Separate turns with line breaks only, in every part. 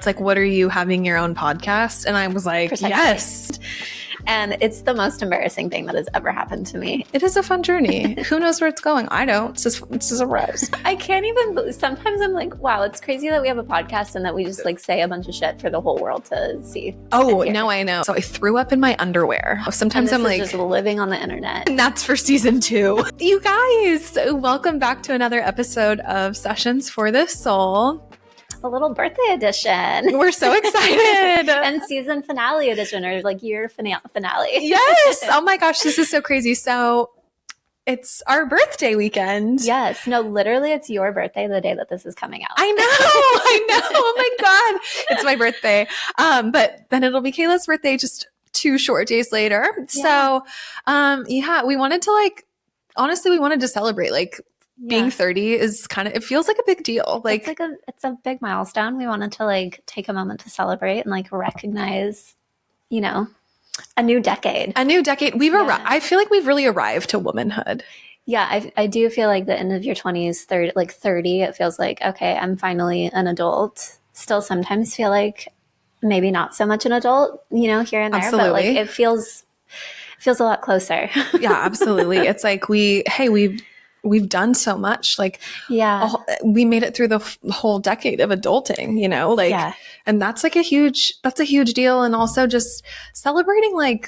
notes like, what are you having your own podcast? And I was like,
Precisely.
yes.
And it's the most embarrassing thing that has ever happened to me.
It is a fun journey. Who knows where it's going? I don't. It's a surprise.
I can't even believe, sometimes I'm like, wow, it's crazy that we have a podcast and that we just like say a bunch of shit for the whole world to see.
Oh, now I know. So I threw up in my underwear. Sometimes I'm like,
just living on the internet.
And that's for season 2. You guys, welcome back to another episode of Sessions for the Soul.
A little birthday edition.
We're so excited.
And season finale edition, or like year finale.
Yes. Oh my gosh, this is so crazy. So it's our birthday weekend.
Yes. No, literally it's your birthday the day that this is coming out.
I know. Oh my God. It's my birthday. But then it'll be Kayla's birthday just 2 short days later. Yeah. So we wanted to honestly, we wanted to celebrate being 30 is it feels like a big deal.
It's a big milestone. We wanted to take a moment to celebrate and recognize, a new decade.
A new decade. We've arrived. I feel like we've really arrived to womanhood.
Yeah, I do feel like the end of your 20s, 30, it feels like, okay, I'm finally an adult. Still sometimes feel like maybe not so much an adult, here and there.
Absolutely.
But it feels a lot closer.
Yeah, absolutely. It's like we've done so much. We made it through the whole decade of adulting, and that's a huge deal. And also just celebrating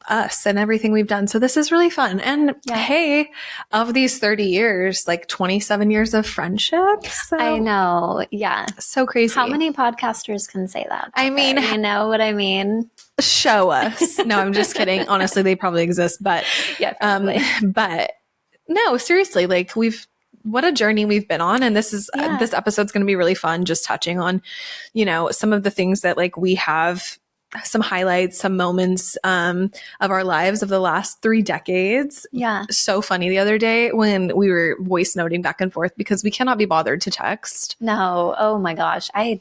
us and everything we've done. So this is really fun. And hey, of these 30 years, 27 years of friendship. So,
I know. Yeah.
So crazy.
How many podcasters can say that?
I mean,
you know what I mean?
Show us. No, I'm just kidding. Honestly, they probably exist, but but no, seriously, what a journey we've been on. And this episode's going to be really fun, just touching on, some of the things that we have, some highlights, some moments of our lives of the last 3 decades.
Yeah.
So funny the other day when we were voice noting back and forth because we cannot be bothered to text.
No. Oh my gosh. I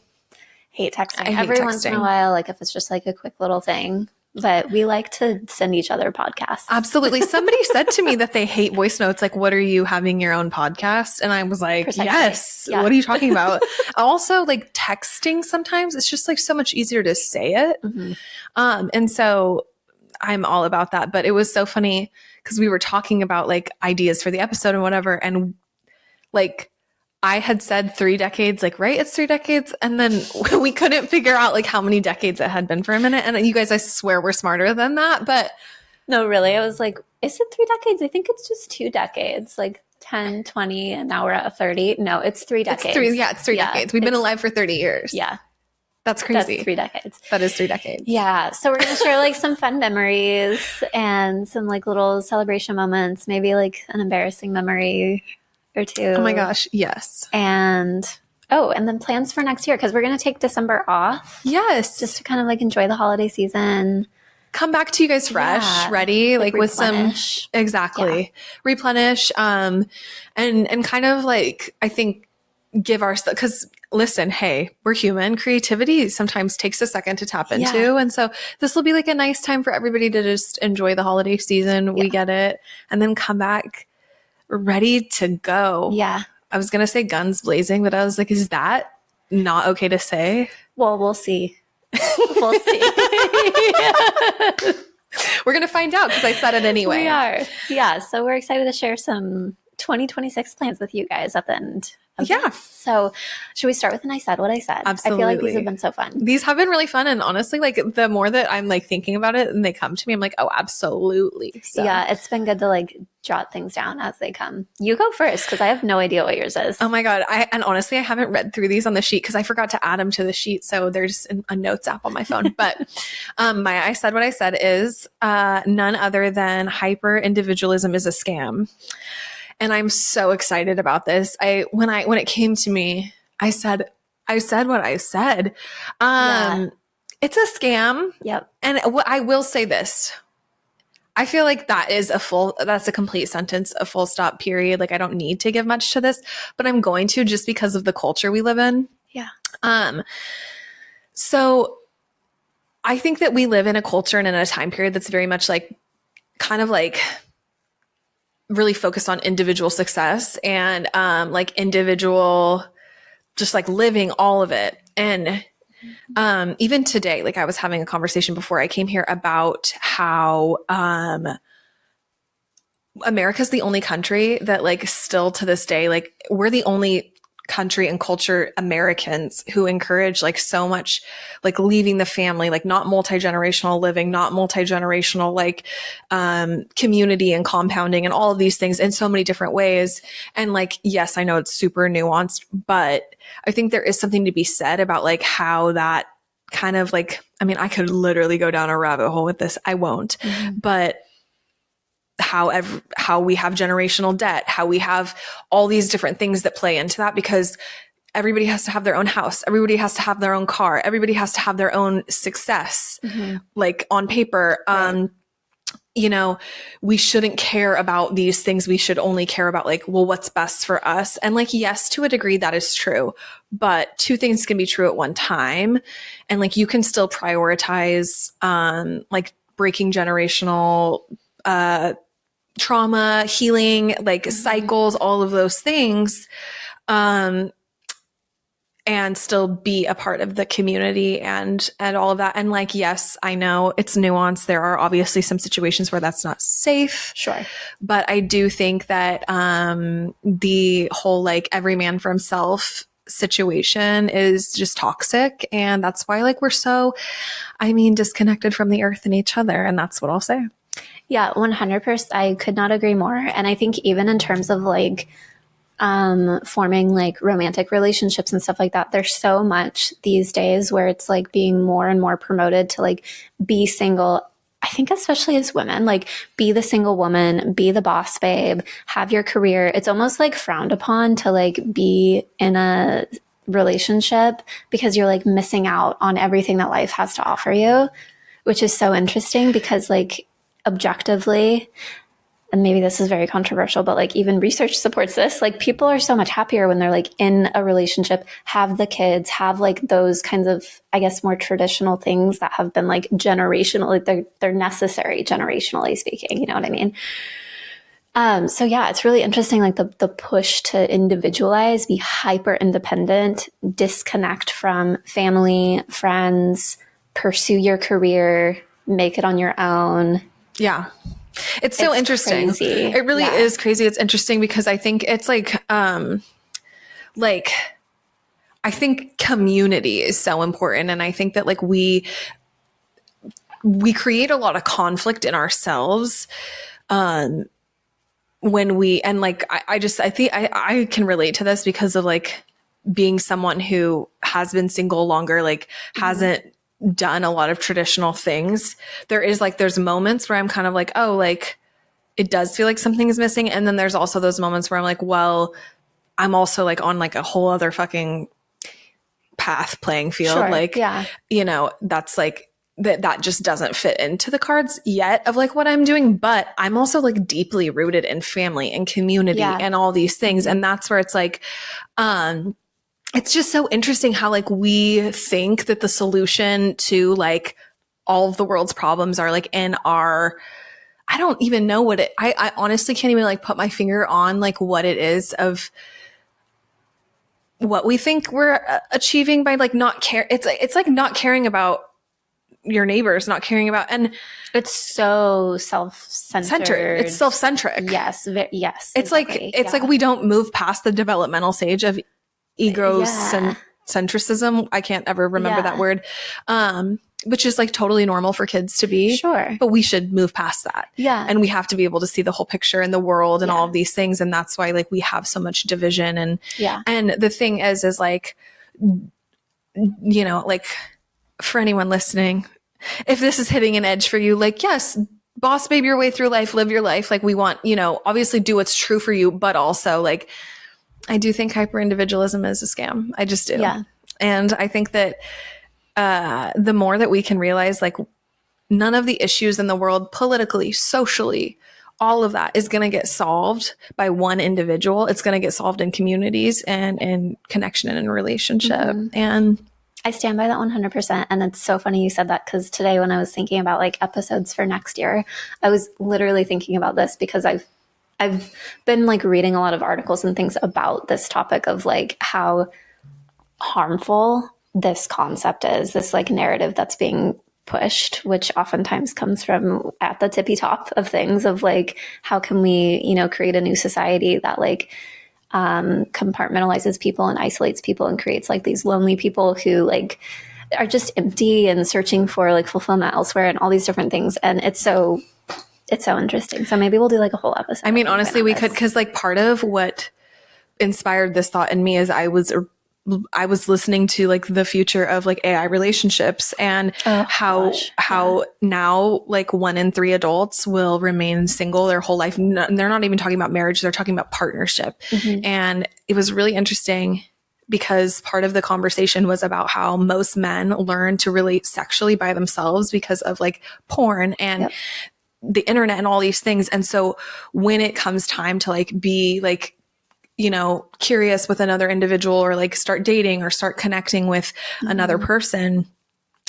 hate texting. Every once in a while, if it's just a quick little thing. But we like to send each other podcasts.
Absolutely. Somebody said to me that they hate voice notes. What are you having your own podcast? And I was like, Precisely. Yes. Yeah. What are you talking about? Also, texting sometimes, it's just so much easier to say it. Mm-hmm. And so I'm all about that. But it was so funny because we were talking about ideas for the episode and whatever. And I had said 3 decades, right? It's 3 decades. And then we couldn't figure out how many decades it had been for a minute. And you guys, I swear we're smarter than that. But
no, really. I was like, is it 3 decades? I think it's just 2 decades, 10, 20, and now we're at 30. No, it's 3 decades.
It's 3 decades. We've been alive for 30 years.
Yeah.
That's crazy.
That's 3 decades.
That is 3 decades.
Yeah. So we're going to share some fun memories and some little celebration moments, maybe an embarrassing memory or 2.
Oh my gosh, yes.
And then plans for next year because we're going to take December off.
Yes.
Just to kind of enjoy the holiday season.
Come back to you guys fresh, ready, with some replenish and kind of I think give ourselves, because listen, hey, we're human. Creativity sometimes takes a second to tap into. And so this will be a nice time for everybody to just enjoy the holiday season. Yeah. We get it. And then come back ready to go.
Yeah.
I was going to say guns blazing, but I was like, is that not okay to say?
Well, we'll see. We'll see.
We're going to find out because I said it anyway.
We are. Yeah. So we're excited to share some 2026 plans with you guys at the end.
Yeah.
So should we start with an I said what I said?
Absolutely.
I feel like these have been so fun.
These have been really fun. And honestly, the more that I'm thinking about it and they come to me, I'm like, oh, absolutely. So.
Yeah. It's been good to jot things down as they come. You go first because I have no idea what yours is.
Oh my God. And honestly, I haven't read through these on the sheet because I forgot to add them to the sheet. So they're just in a notes app on my phone. But my I said what I said is none other than hyper-individualism is a scam. And I'm so excited about this. When it came to me, I said what I said. It's a scam.
Yep.
And I will say this. I feel like that's a complete sentence, a full stop, period. I don't need to give much to this, but I'm going to just because of the culture we live in.
Yeah.
So I think that we live in a culture and in a time period that's very much really focused on individual success and individual, just living all of it. And Even today, like I was having a conversation before I came here about how America's the only country that like still to this day, like we're the only country and culture, Americans, who encourage like so much like leaving the family, like not multi-generational living, not multi-generational like community and compounding and all of these things in so many different ways. And like, yes, I know it's super nuanced, but I think there is something to be said about like how that kind of like, I mean, I could literally go down a rabbit hole with this. I won't, but how we have generational debt, how we have all these different things that play into that, because everybody has to have their own house. Everybody has to have their own car. Everybody has to have their own success, like on paper. Right. You know, we shouldn't care about these things. We should only care about like, well, what's best for us. And like, yes, to a degree that is true, but two things can be true at one time. And like, you can still prioritize, like breaking generational, trauma, healing, like cycles, all of those things, and still be a part of the community and all of that. And like, yes, I know it's nuanced. There are obviously some situations where that's not safe.
Sure.
But I do think that the whole like every man for himself situation is just toxic. And that's why like we're so, I mean, disconnected from the earth and each other. And that's what I'll say.
Yeah, 100%. I could not agree more. And I think even in terms of like forming like romantic relationships and stuff like that, there's so much these days where it's like being more and more promoted to like be single. I think especially as women, like be the single woman, be the boss babe, have your career. It's almost like frowned upon to like be in a relationship because you're like missing out on everything that life has to offer you, which is so interesting because like objectively, and maybe this is very controversial, but like even research supports this, like people are so much happier when they're like in a relationship, have the kids, have like those kinds of, I guess, more traditional things that have been like generational, like they're necessary generationally speaking, you know what I mean? So yeah, it's really interesting, like the push to individualize, be hyper independent, disconnect from family, friends, pursue your career, make it on your own.
Yeah. It's so interesting.
Crazy.
It really is crazy. It's interesting because I think it's like I think community is so important. And I think that like we create a lot of conflict in ourselves, when we, and like, I think I can relate to this because of like being someone who has been single longer, like hasn't done a lot of traditional things. There is like, there's moments where I'm kind of like, oh, like it does feel like something is missing. And then there's also those moments where I'm like, well, I'm also like on like a whole other fucking path playing field.
Sure,
like,
yeah.
You know, that's like, that just doesn't fit into the cards yet of like what I'm doing. But I'm also like deeply rooted in family and community and all these things. And that's where it's like, it's just so interesting how like we think that the solution to like all of the world's problems are like in our, I don't even know what I honestly can't even like put my finger on like what it is of what we think we're achieving by like not care. It's like not caring about your neighbors, not caring about, and
it's so self-centered.
It's self-centric.
Yes. Yes.
It's exactly. It's like we don't move past the developmental stage of egocentrism. I can't ever remember that word. Which is like totally normal for kids to be.
Sure.
But we should move past that. Yeah. And we have to be able to see the whole picture in the world and all of these things. And that's why like we have so much division. And the thing is like, you know, like for anyone listening, if this is hitting an edge for you, like, yes, boss babe your way through life, live your life. Like we want, you know, obviously do what's true for you, but also like, I do think hyper-individualism is a scam. I just do. Yeah. And I think that the more that we can realize like none of the issues in the world politically, socially, all of that is going to get solved by one individual. It's going to get solved in communities and in connection and in relationship. And
I stand by that 100%. And it's so funny you said that because today when I was thinking about like episodes for next year, I was literally thinking about this because I've been like reading a lot of articles and things about this topic of like how harmful this concept is, this like narrative that's being pushed, which oftentimes comes from at the tippy top of things of like, how can we, you know, create a new society that like compartmentalizes people and isolates people and creates like these lonely people who like are just empty and searching for like fulfillment elsewhere and all these different things. And it's so interesting. So maybe we'll do like a whole episode.
I mean, honestly, we could, because like part of what inspired this thought in me is I was listening to like the future of like AI relationships and how now like 1 in 3 adults will remain single their whole life. They're not even talking about marriage. They're talking about partnership. And it was really interesting because part of the conversation was about how most men learn to relate sexually by themselves because of like porn and the internet and all these things. And so when it comes time to like be like, you know, curious with another individual or like start dating or start connecting with another person,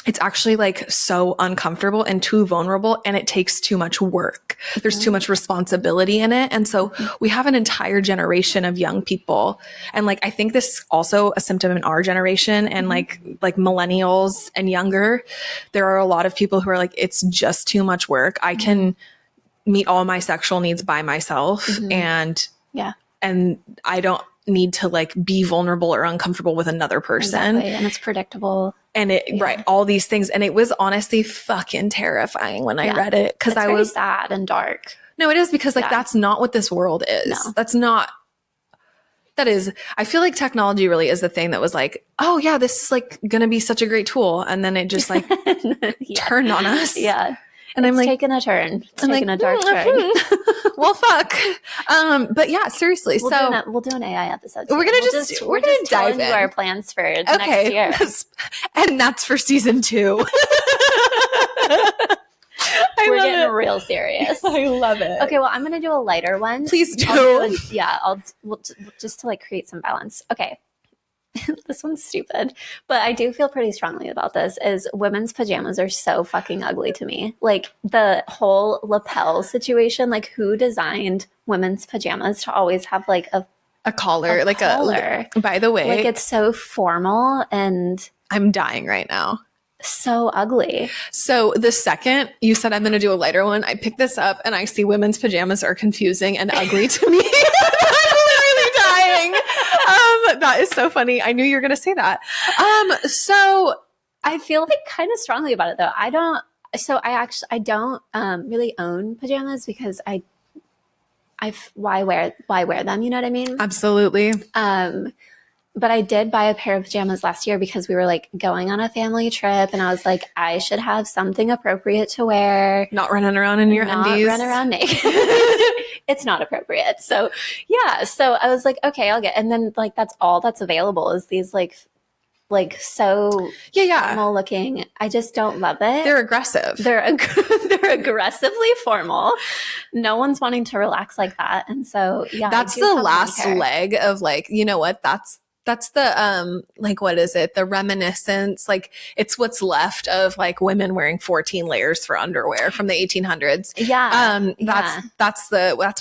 it's actually like so uncomfortable and too vulnerable, and it takes too much work. There's too much responsibility in it. And so we have an entire generation of young people. And like, I think this is also a symptom in our generation and like millennials and younger. There are a lot of people who are like, it's just too much work. I can meet all my sexual needs by myself. And I don't need to like be vulnerable or uncomfortable with another person.
Exactly. And it's predictable.
And all these things. And it was honestly fucking terrifying when I read it. Cause I was
sad and dark.
No, it is, because like, that's not what this world is. No. I feel like technology really is the thing that was like, oh yeah, this is like going to be such a great tool. And then it just like turned on us.
Yeah. And I'm like, taking a turn. It's taking a dark turn.
Well, fuck. But yeah, seriously.
We'll do an AI episode.
We're gonna dive into
our plans for next year,
and that's for season 2.
We're getting real serious.
I love it.
Okay, well, I'm gonna do a lighter one.
Please do.
We'll just to like create some balance. Okay. This one's stupid, but I do feel pretty strongly about this, is women's pajamas are so fucking ugly to me. Like the whole lapel situation, like who designed women's pajamas to always have like a
collar, by the way,
like it's so formal and
I'm dying right now.
So ugly.
So the second you said I'm going to do a lighter one, I picked this up and I see women's pajamas are confusing and ugly to me. I'm literally dying. That is so funny. I knew you were going to say that. So
I feel like kind of strongly about it though. I don't really own pajamas because why wear them? You know what I mean?
Absolutely.
But I did buy a pair of pajamas last year because we were like going on a family trip and I was like, I should have something appropriate to wear.
Not running around in your undies.
Not run around naked. It's not appropriate. So yeah. So I was like, okay, I'll get, and then like, that's all that's available is these like so formal looking. I just don't love it.
They're aggressive.
They're aggressively formal. No one's wanting to relax like that. And so yeah,
that's the last leg of like, you know what? That's the like, what is it? The reminiscence, like it's what's left of like women wearing 14 layers for underwear from the 1800s.
Yeah.
That's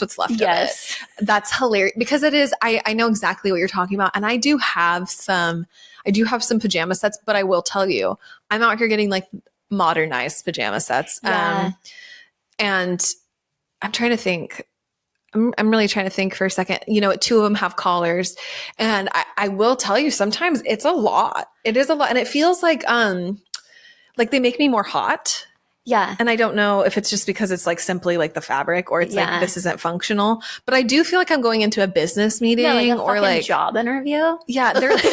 what's left of it. That's hilarious because it is, I know exactly what you're talking about. And I do have some pajama sets, but I will tell you, I'm out here getting like modernized pajama sets. And I'm trying to think. I'm really trying to think for a second. You know, 2 of them have collars, and I will tell you, sometimes it's a lot. It is a lot, and it feels like they make me more hot.
Yeah.
And I don't know if it's just because it's like simply like the fabric or it's like this isn't functional, but I do feel like I'm going into a business meeting or like
job interview.
Yeah. They're like,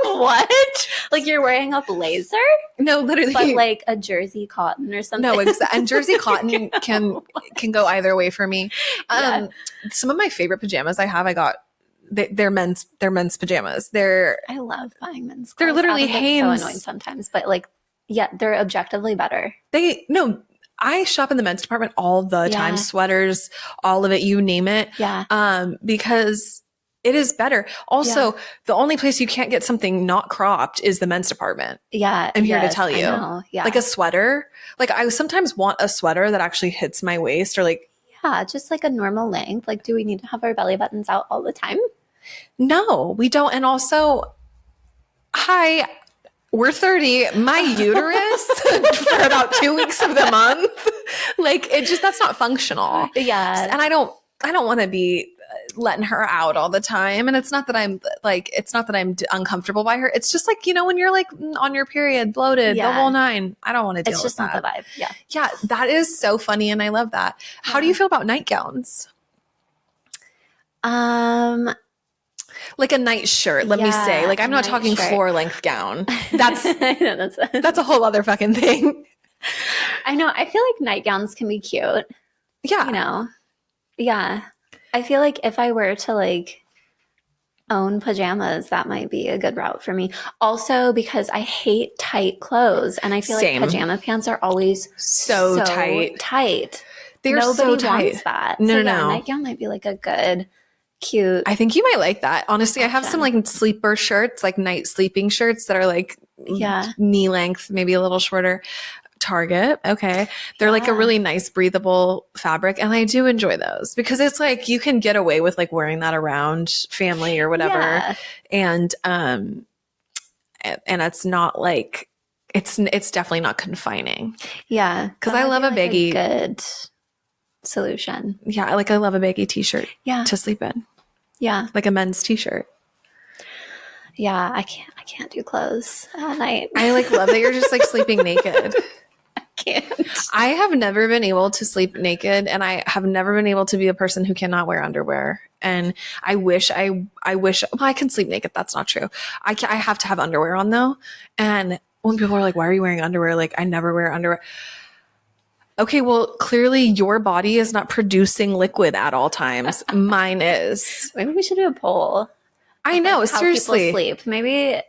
what? Like you're wearing a blazer?
No, literally.
But like a jersey cotton or something.
No, and jersey cotton can go either way for me. Some of my favorite pajamas I got, they're men's pajamas. I
love buying men's clothes.
They're literally Hanes.
So annoying sometimes, but like, yeah, they're objectively better.
I shop in the men's department all the time. Sweaters, all of it, you name it.
Yeah.
Because it is better. Also, the only place you can't get something not cropped is the men's department.
Yeah.
I'm here to tell you.
Yeah.
Like a sweater. Like I sometimes want a sweater that actually hits my waist or like.
Yeah, just like a normal length. Like, do we need to have our belly buttons out all the time?
No, we don't. And also, we're 30. My uterus for about 2 weeks of the month. Like that's not functional.
Yeah.
And I don't want to be letting her out all the time. And it's not that I'm uncomfortable by her. It's just like, when you're like on your period, bloated, the whole nine. I don't want to deal with that.
It's just not the vibe. Yeah.
Yeah. That is so funny. And I love that. How do you feel about nightgowns? Like a night shirt, let me say. Like, I'm not talking floor length gown. That's that's a whole other fucking thing.
I know. I feel like nightgowns can be cute.
Yeah.
Yeah. I feel like if I were to like own pajamas, that might be a good route for me. Also, because I hate tight clothes, and I feel like pajama pants are always so tight.
They're so tight.
Wants that.
No.
Nightgown might be like a good, cute.
I think you might like that. Honestly, I have some like sleeper shirts, like night sleeping shirts that are like knee length, maybe a little shorter. Target. Okay. They're like a really nice breathable fabric. And I do enjoy those because it's like you can get away with like wearing that around family or whatever. Yeah. And it's not like, it's definitely not confining.
Yeah.
Cause I love a baggy.
Good solution.
Yeah. I love a baggy t-shirt to sleep in.
Yeah.
Like a men's t-shirt.
Yeah. I can't do clothes at night.
I like love that you're just like sleeping naked.
Can't.
I have never been able to sleep naked, and I have never been able to be a person who cannot wear underwear. And I wish well, I can sleep naked. That's not true. I have to have underwear on though. And when people are like, why are you wearing underwear? Like, I never wear underwear. Okay, well, clearly your body is not producing liquid at all times. Mine is.
Maybe we should do a poll.
I know,
how
seriously.
People sleep. Maybe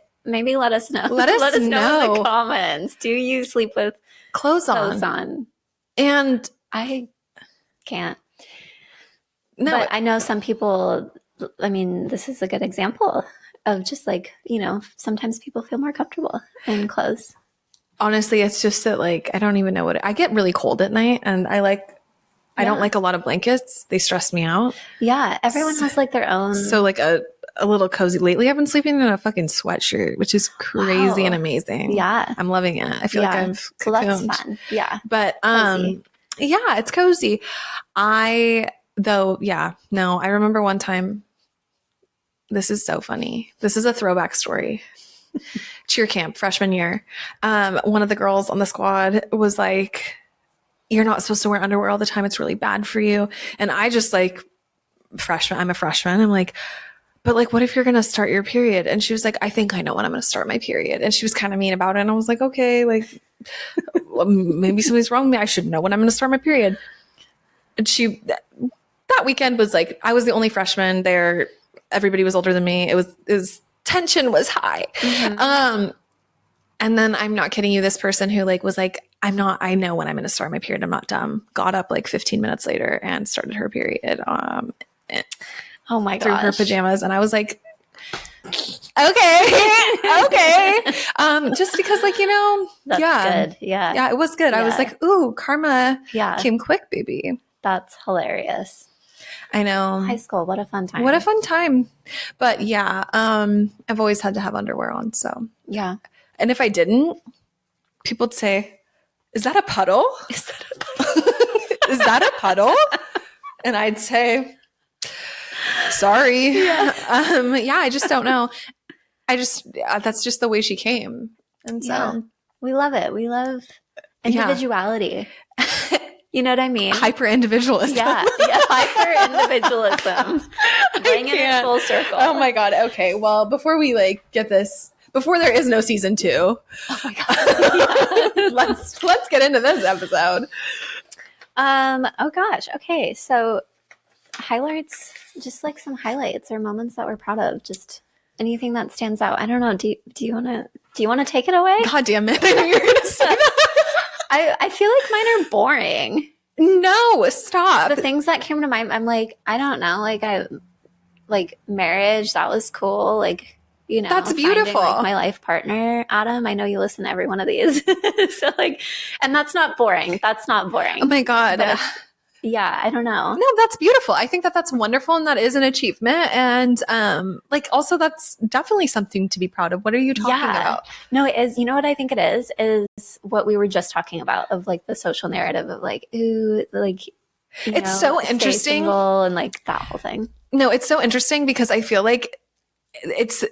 let us know.
Let us know
in the comments. Do you sleep with
clothes on? And
I can't.
No,
but I know some people. I mean, this is a good example of just like, sometimes people feel more comfortable in clothes.
Honestly, it's just that like I don't even know I get really cold at night, and I don't like a lot of blankets. They stress me out.
Yeah, everyone has like their own.
So like a little cozy. Lately, I've been sleeping in a fucking sweatshirt, which is crazy and amazing.
Yeah,
I'm loving it. I feel like I've cocooned.
So that's fun. Yeah,
but yeah, it's cozy. I remember one time. This is so funny. This is a throwback story. Cheer camp, freshman year. One of the girls on the squad was like, you're not supposed to wear underwear all the time. It's really bad for you. And I just like, I'm a freshman. I'm like, but like, what if you're going to start your period? And she was like, I think I know when I'm going to start my period. And she was kind of mean about it. And I was like, okay, like maybe something's wrong with me. I should know when I'm going to start my period. And that weekend was like, I was the only freshman there. Everybody was older than me. It was tension was high. Mm-hmm. And then I'm not kidding you. This person who like was like, I know when I'm going to start my period. I'm not dumb. Got up like 15 minutes later and started her period.
Oh my god.
Through her pajamas. And I was like, okay. Just because like,
that's good. Yeah.
Yeah, it was good. Yeah. I was like, ooh, karma came quick, baby.
That's hilarious.
I know.
High school. What a fun time.
What a fun time. But yeah, I've always had to have underwear on. So
yeah.
And if I didn't, people would say, is that a puddle?
Is that a puddle?
Is that a puddle? And I'd say, sorry. Yeah. I just don't know. That's just the way she came. And so
we love it. We love individuality. You know what I mean?
Hyper-individualism.
Yeah, hyper-individualism. Bring it in full circle.
Oh my God. Okay. Well, before we get this, before there is no season 2.
Oh my God.
let's get into this episode.
Oh gosh. Okay. So highlights, just like some highlights or moments that we're proud of. Just anything that stands out. I don't know. Do you want to take it away?
God damn it. I knew you were going to say that.
I feel like mine are boring.
No, stop.
The things that came to mind, I'm like, I don't know. Like marriage, that was cool. Like,
that's beautiful.
Finding, my life partner, Adam. I know you listen to every one of these. So and that's not boring. That's not boring.
Oh my God.
Yeah, I don't know.
No, that's beautiful. I think that that's wonderful, and that is an achievement. And like also that's definitely something to be proud of. What are you talking about?
No, it is. You know what I think it is what we were just talking about of like the social narrative of like, ooh, like,
it's so interesting
and like that whole thing.
No, it's so interesting because I feel like it's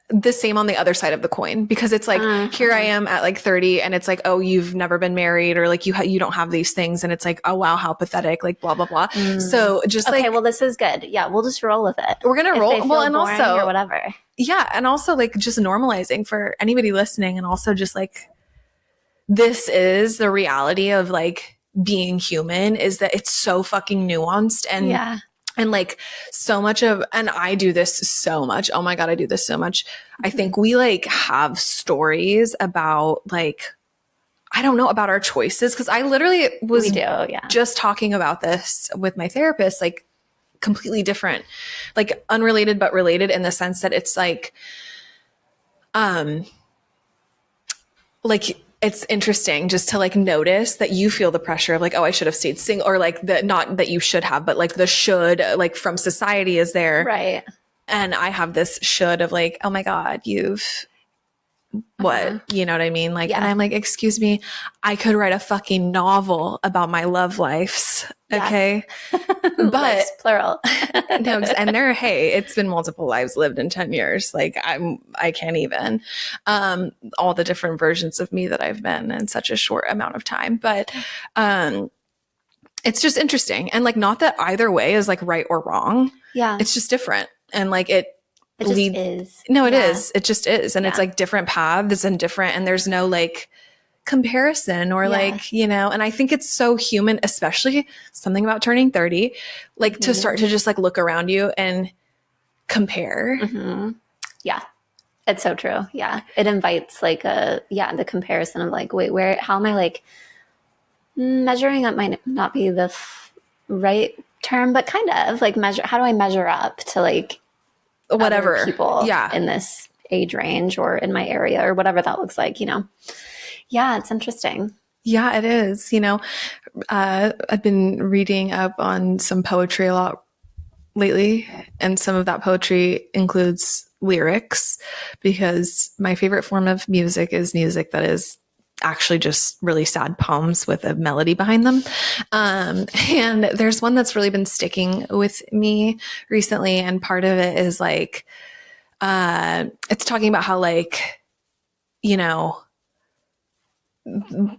the same on the other side of the coin, because it's like here I am at like 30 and it's like, oh, you've never been married, or like you don't have these things, and it's like, oh wow, how pathetic, like blah blah blah. So just
okay, well, this is good. Yeah, we'll just roll with it.
We're gonna roll. Well, and also
or whatever.
Yeah, and also like just normalizing for anybody listening, and also just like this is the reality of like being human, is that it's so fucking nuanced and like so much of, and I do this so much. Oh my God, I do this so much. I think we like have stories about like, I don't know, about our choices. Cause I literally was just talking about this with my therapist, like completely different, like unrelated, but related in the sense that it's like it's interesting just to like notice that you feel the pressure of like, oh, I should have stayed single, or like the, not that you should have, but like the should like from society is there.
Right.
And I have this should of like, oh my God, you've what, you know what I mean? Like, and I'm like, excuse me, I could write a fucking novel about my love lives. Okay. But
plural.
No, and hey, it's been multiple lives lived in 10 years. Like I can't even, all the different versions of me that I've been in such a short amount of time. But, it's just interesting. And like, not that either way is like right or wrong.
Yeah.
It's just different. And like it
just is.
No, it is. It just is. And it's like different paths and different, and there's no like comparison or like, you know, and I think it's so human, especially something about turning 30, like to start to just like look around you and compare.
Yeah. It's so true. Yeah. It invites like the comparison of like, wait, how am I like measuring up might not be the right term, but kind of like how do I measure up to like
whatever
people in this age range or in my area or whatever that looks like, you know? Yeah, it's interesting.
Yeah, it is. You know, I've been reading up on some poetry a lot lately, and some of that poetry includes lyrics, because my favorite form of music is music that is actually just really sad poems with a melody behind them. And there's one that's really been sticking with me recently, and part of it is like, it's talking about how like, you know,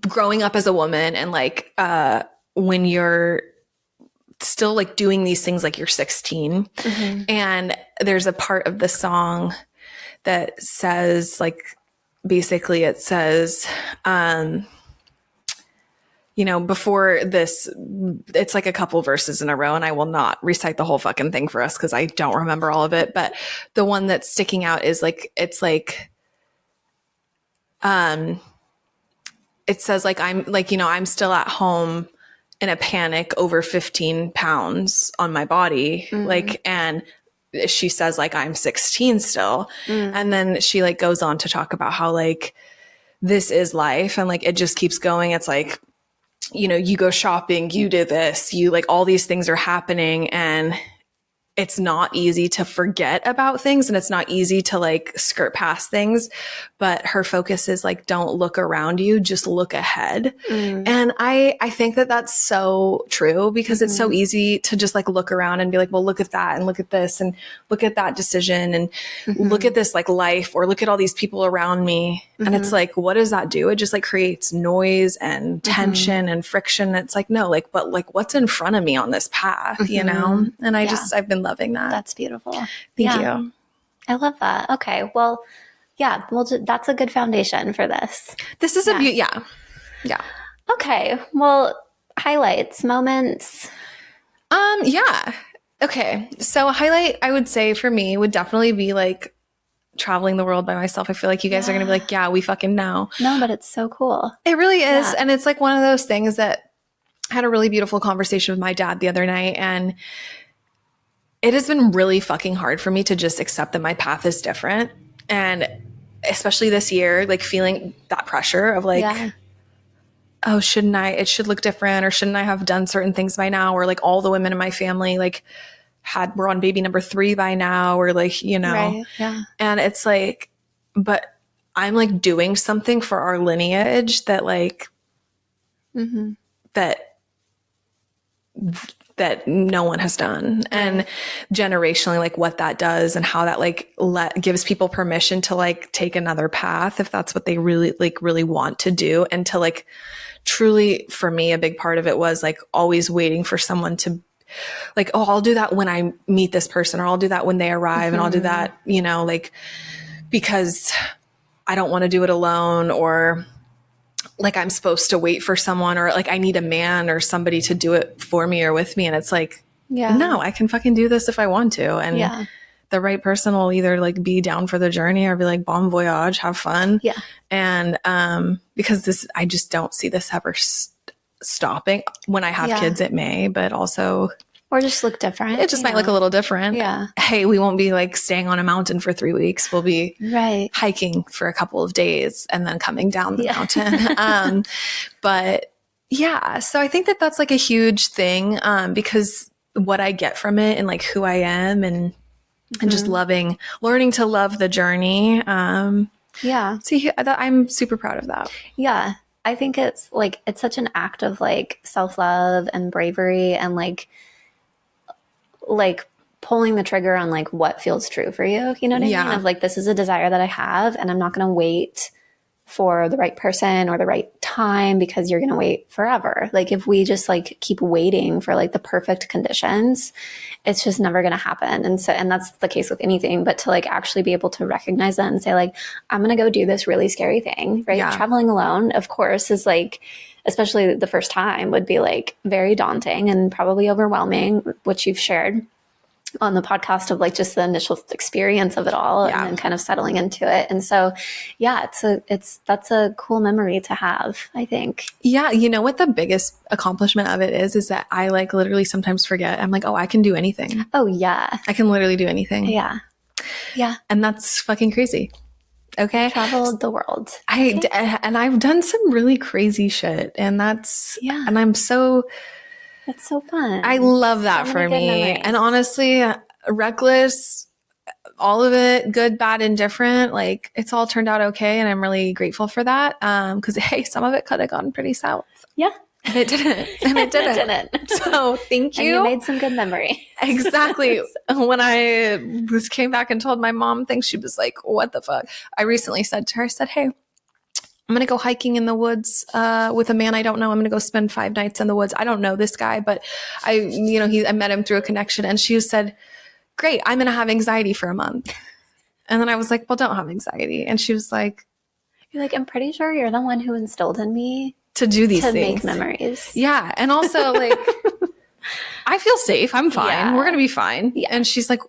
growing up as a woman and like when you're still like doing these things like you're 16 and there's a part of the song that says like, basically it says you know, before this, it's like a couple verses in a row, and I will not recite the whole fucking thing for us because I don't remember all of it, but the one that's sticking out is like, it's like it says like, I'm like, you know, I'm still at home in a panic over 15 pounds on my body. Like, and she says like, I'm 16 still. And then she like goes on to talk about how like, this is life. And like, it just keeps going. It's like, you know, you go shopping, you do this, you like, all these things are happening, and it's not easy to forget about things, and it's not easy to like skirt past things, but her focus is like, don't look around you, just look ahead. And I think that that's so true, because it's so easy to just like look around and be like, well, look at that and look at this and look at that decision and look at this like life, or look at all these people around me. And it's like, what does that do? It just like creates noise and tension and friction. It's like, no, like, but like what's in front of me on this path, you know? And I've been loving that.
That's beautiful.
Thank you.
I love that. Okay. Well, yeah, that's a good foundation for this.
This is yeah.
Okay. Well, highlights, moments.
Yeah. Okay. So a highlight, I would say for me would definitely be like traveling the world by myself. I feel like you guys are going to be like, yeah, we fucking know.
No, but it's so cool.
It really is. And it's like one of those things that I had a really beautiful conversation with my dad the other night, and it has been really fucking hard for me to just accept that my path is different. And especially this year, like feeling that pressure of like, oh, it should look different, or shouldn't I have done certain things by now? Or like all the women in my family like were on baby number 3 by now, or like,
Right. Yeah.
And it's like, but I'm like doing something for our lineage that like, that no one has done. And generationally, like what that does and how that like gives people permission to like take another path if that's what they really want to do. And to like truly, for me, a big part of it was like always waiting for someone to like, oh, I'll do that when I meet this person, or I'll do that when they arrive, and I'll do that, like, because I don't want to do it alone, or like I'm supposed to wait for someone, or like I need a man or somebody to do it for me or with me. And it's like, no, I can fucking do this if I want to. And the right person will either like be down for the journey or be like, bon voyage, have fun.
Yeah.
And because I just don't see this ever stopping. When I have kids, it may, but also...
Or just look different.
It just might look a little different.
Yeah.
Hey, we won't be like staying on a mountain for 3 weeks. We'll be hiking for a couple of days and then coming down the mountain. But yeah, so I think that that's like a huge thing because what I get from it and like who I am and just learning to love the journey. So I'm super proud of that.
Yeah. I think it's such an act of like self-love and bravery and like pulling the trigger on like what feels true for you. You know what I mean? Of like, this is a desire that I have and I'm not going to wait for the right person or the right time because you're going to wait forever. Like if we just like keep waiting for like the perfect conditions, it's just never going to happen. And that's the case with anything, but to like actually be able to recognize that and say like, I'm going to go do this really scary thing, right? Yeah. Traveling alone, of course, is like, especially the first time would be like very daunting and probably overwhelming, which you've shared on the podcast of like just the initial experience of it all and then kind of settling into it. And so, that's a cool memory to have, I think. Yeah.
You know what the biggest accomplishment of it is that I like literally sometimes forget. I'm like, oh, I can do anything.
Oh yeah.
I can literally do anything.
Yeah. Yeah.
And that's fucking crazy. Okay.
I traveled the world.
And I've done some really crazy shit and and I'm so...
It's so fun.
I love that for me. And honestly, reckless, all of it, good, bad, indifferent, like it's all turned out okay. And I'm really grateful for that. Cause hey, some of it could have gone pretty south.
Yeah.
And it didn't. And it didn't. So thank you.
And you made some good memory.
Exactly. When I came back and told my mom things, she was like, what the fuck? I recently said to her, I said, hey, I'm going to go hiking in the woods with a man I don't know. I'm going to go spend 5 nights in the woods. I don't know this guy, but I met him through a connection. And she said, great, I'm going to have anxiety for a month. And then I was like, well, don't have anxiety. And she was like,
you're like, I'm pretty sure you're the one who instilled in me
to do these things.
To make memories.
Yeah. And also like, I feel safe. I'm fine. Yeah. We're going to be fine. Yeah. And she's like,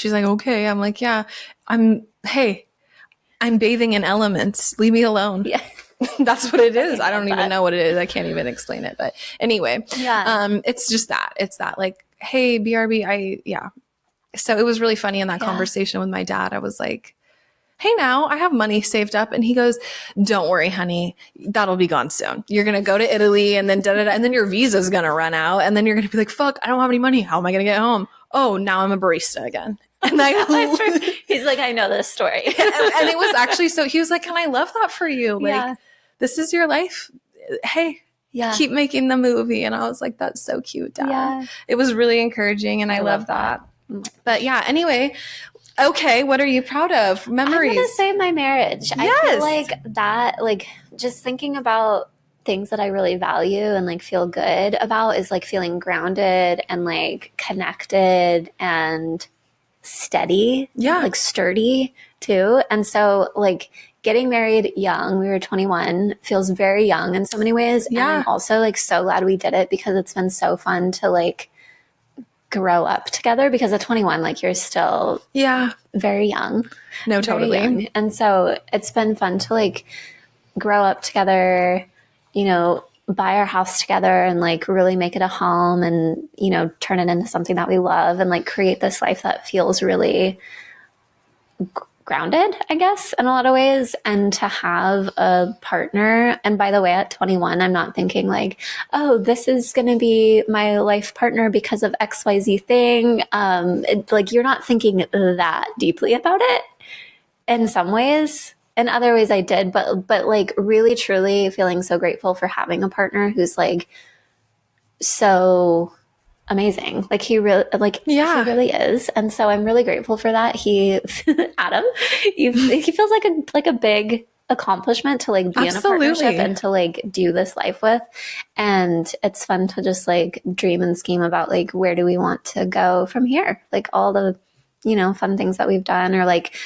okay. I'm like, yeah, I'm bathing in elements. Leave me alone. Yeah. That's what it is. I don't even know what it is. I can't even explain it. But anyway, it's just that. It's that like, hey, BRB, So it was really funny in that conversation with my dad. I was like, hey, now I have money saved up. And he goes, don't worry, honey. That'll be gone soon. You're going to go to Italy and then and then your visa's going to run out. And then you're going to be like, fuck, I don't have any money. How am I going to get home? Oh, now I'm a barista again. And
he's like, I know this story.
and it was actually, so he was like, and I love that for you. Like, this is your life. Hey, keep making the movie. And I was like, that's so cute, Dad. Yeah. It was really encouraging. And I love that. But yeah, anyway, okay. What are you proud of? Memories.
I'm going to say my marriage. Yes. I feel like that, like just thinking about things that I really value and like feel good about is like feeling grounded and like connected and steady, like sturdy too. And so like getting married young, we were 21, feels very young in so many ways. Yeah. And I'm also like so glad we did it because it's been so fun to like grow up together because at 21, like you're still very young.
No, totally.
Young. And so it's been fun to like grow up together, buy our house together and like really make it a home and, turn it into something that we love and like create this life that feels really grounded, I guess, in a lot of ways. And to have a partner, and by the way, at 21, I'm not thinking like, oh, this is going to be my life partner because of XYZ thing. Like, you're not thinking that deeply about it in some ways. In other ways I did, but like really truly feeling so grateful for having a partner who's like so amazing. Like he really is. And so I'm really grateful for that. Adam, he feels like a big accomplishment to like be in a partnership and to like do this life with. And it's fun to just like dream and scheme about like, where do we want to go from here? Like all the, fun things that we've done, or like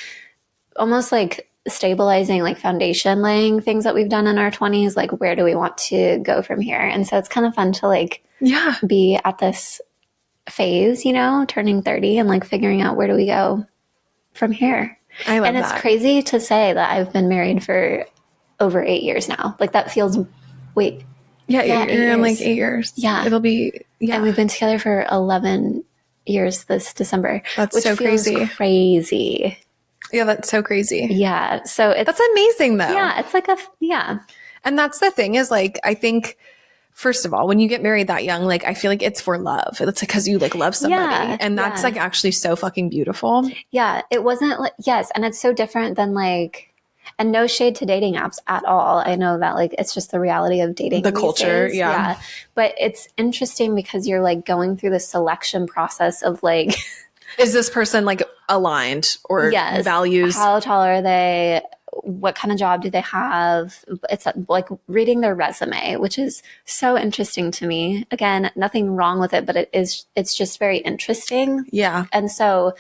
almost like stabilizing, like foundation laying things that we've done in our 20s. Like, where do we want to go from here? And so it's kind of fun to like, be at this phase, turning 30 and like figuring out where do we go from here.
I love
and it's crazy to say that I've been married for over 8 years now. Like that feels, you're
in like 8 years.
Yeah.
It'll be,
And we've been together for 11 years this December.
That's so
crazy.
Yeah, that's so crazy.
Yeah. So
that's amazing though.
Yeah. It's like
And that's the thing is like, I think, first of all, when you get married that young, like I feel like it's for love. It's because you like love somebody. And that's like actually so fucking beautiful.
Yeah. It wasn't like, yes. And it's so different than like, and no shade to dating apps at all. I know that like, it's just the reality of dating.
The culture.
Days. Yeah. But it's interesting because you're like going through the selection process of like,
is this person like aligned or values?
How tall are they? What kind of job do they have? It's like reading their resume, which is so interesting to me. Again, nothing wrong with it, but it's just very interesting.
Yeah.
And so,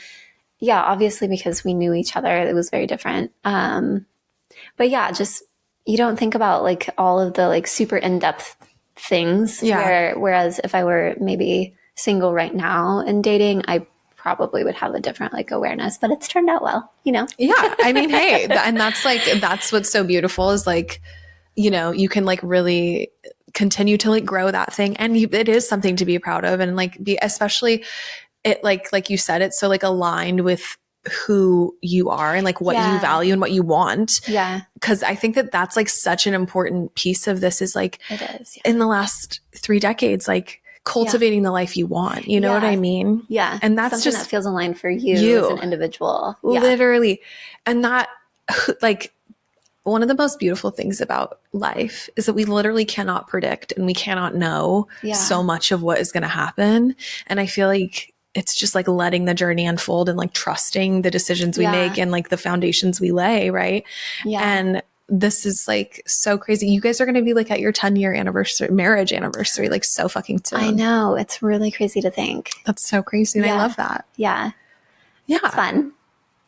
yeah, obviously because we knew each other, it was very different. But yeah, just, you don't think about like all of the like super in-depth things.
Yeah.
Whereas if I were maybe single right now and dating, I probably would have a different like awareness, but it's turned out well, Yeah.
I mean, hey, and that's what's so beautiful is like, you can like really continue to like grow that thing. And it is something to be proud of and like especially it like you said, it's so like aligned with who you are and like what you value and what you want.
Yeah.
Cause I think that that's like such an important piece of this is like,
it is
in the last 3 decades, like cultivating the life you want. You know what I mean?
Yeah.
And that's
something
just
that feels aligned for you as an individual.
Literally. And that like one of the most beautiful things about life is that we literally cannot predict and we cannot know so much of what is going to happen. And I feel like it's just like letting the journey unfold and like trusting the decisions we make and like the foundations we lay. Right.
Yeah.
And this is like so crazy. You guys are going to be like at your 10-year marriage anniversary, like so fucking soon.
I know. It's really crazy to think.
That's so crazy. And I love that.
Yeah.
Yeah.
It's fun.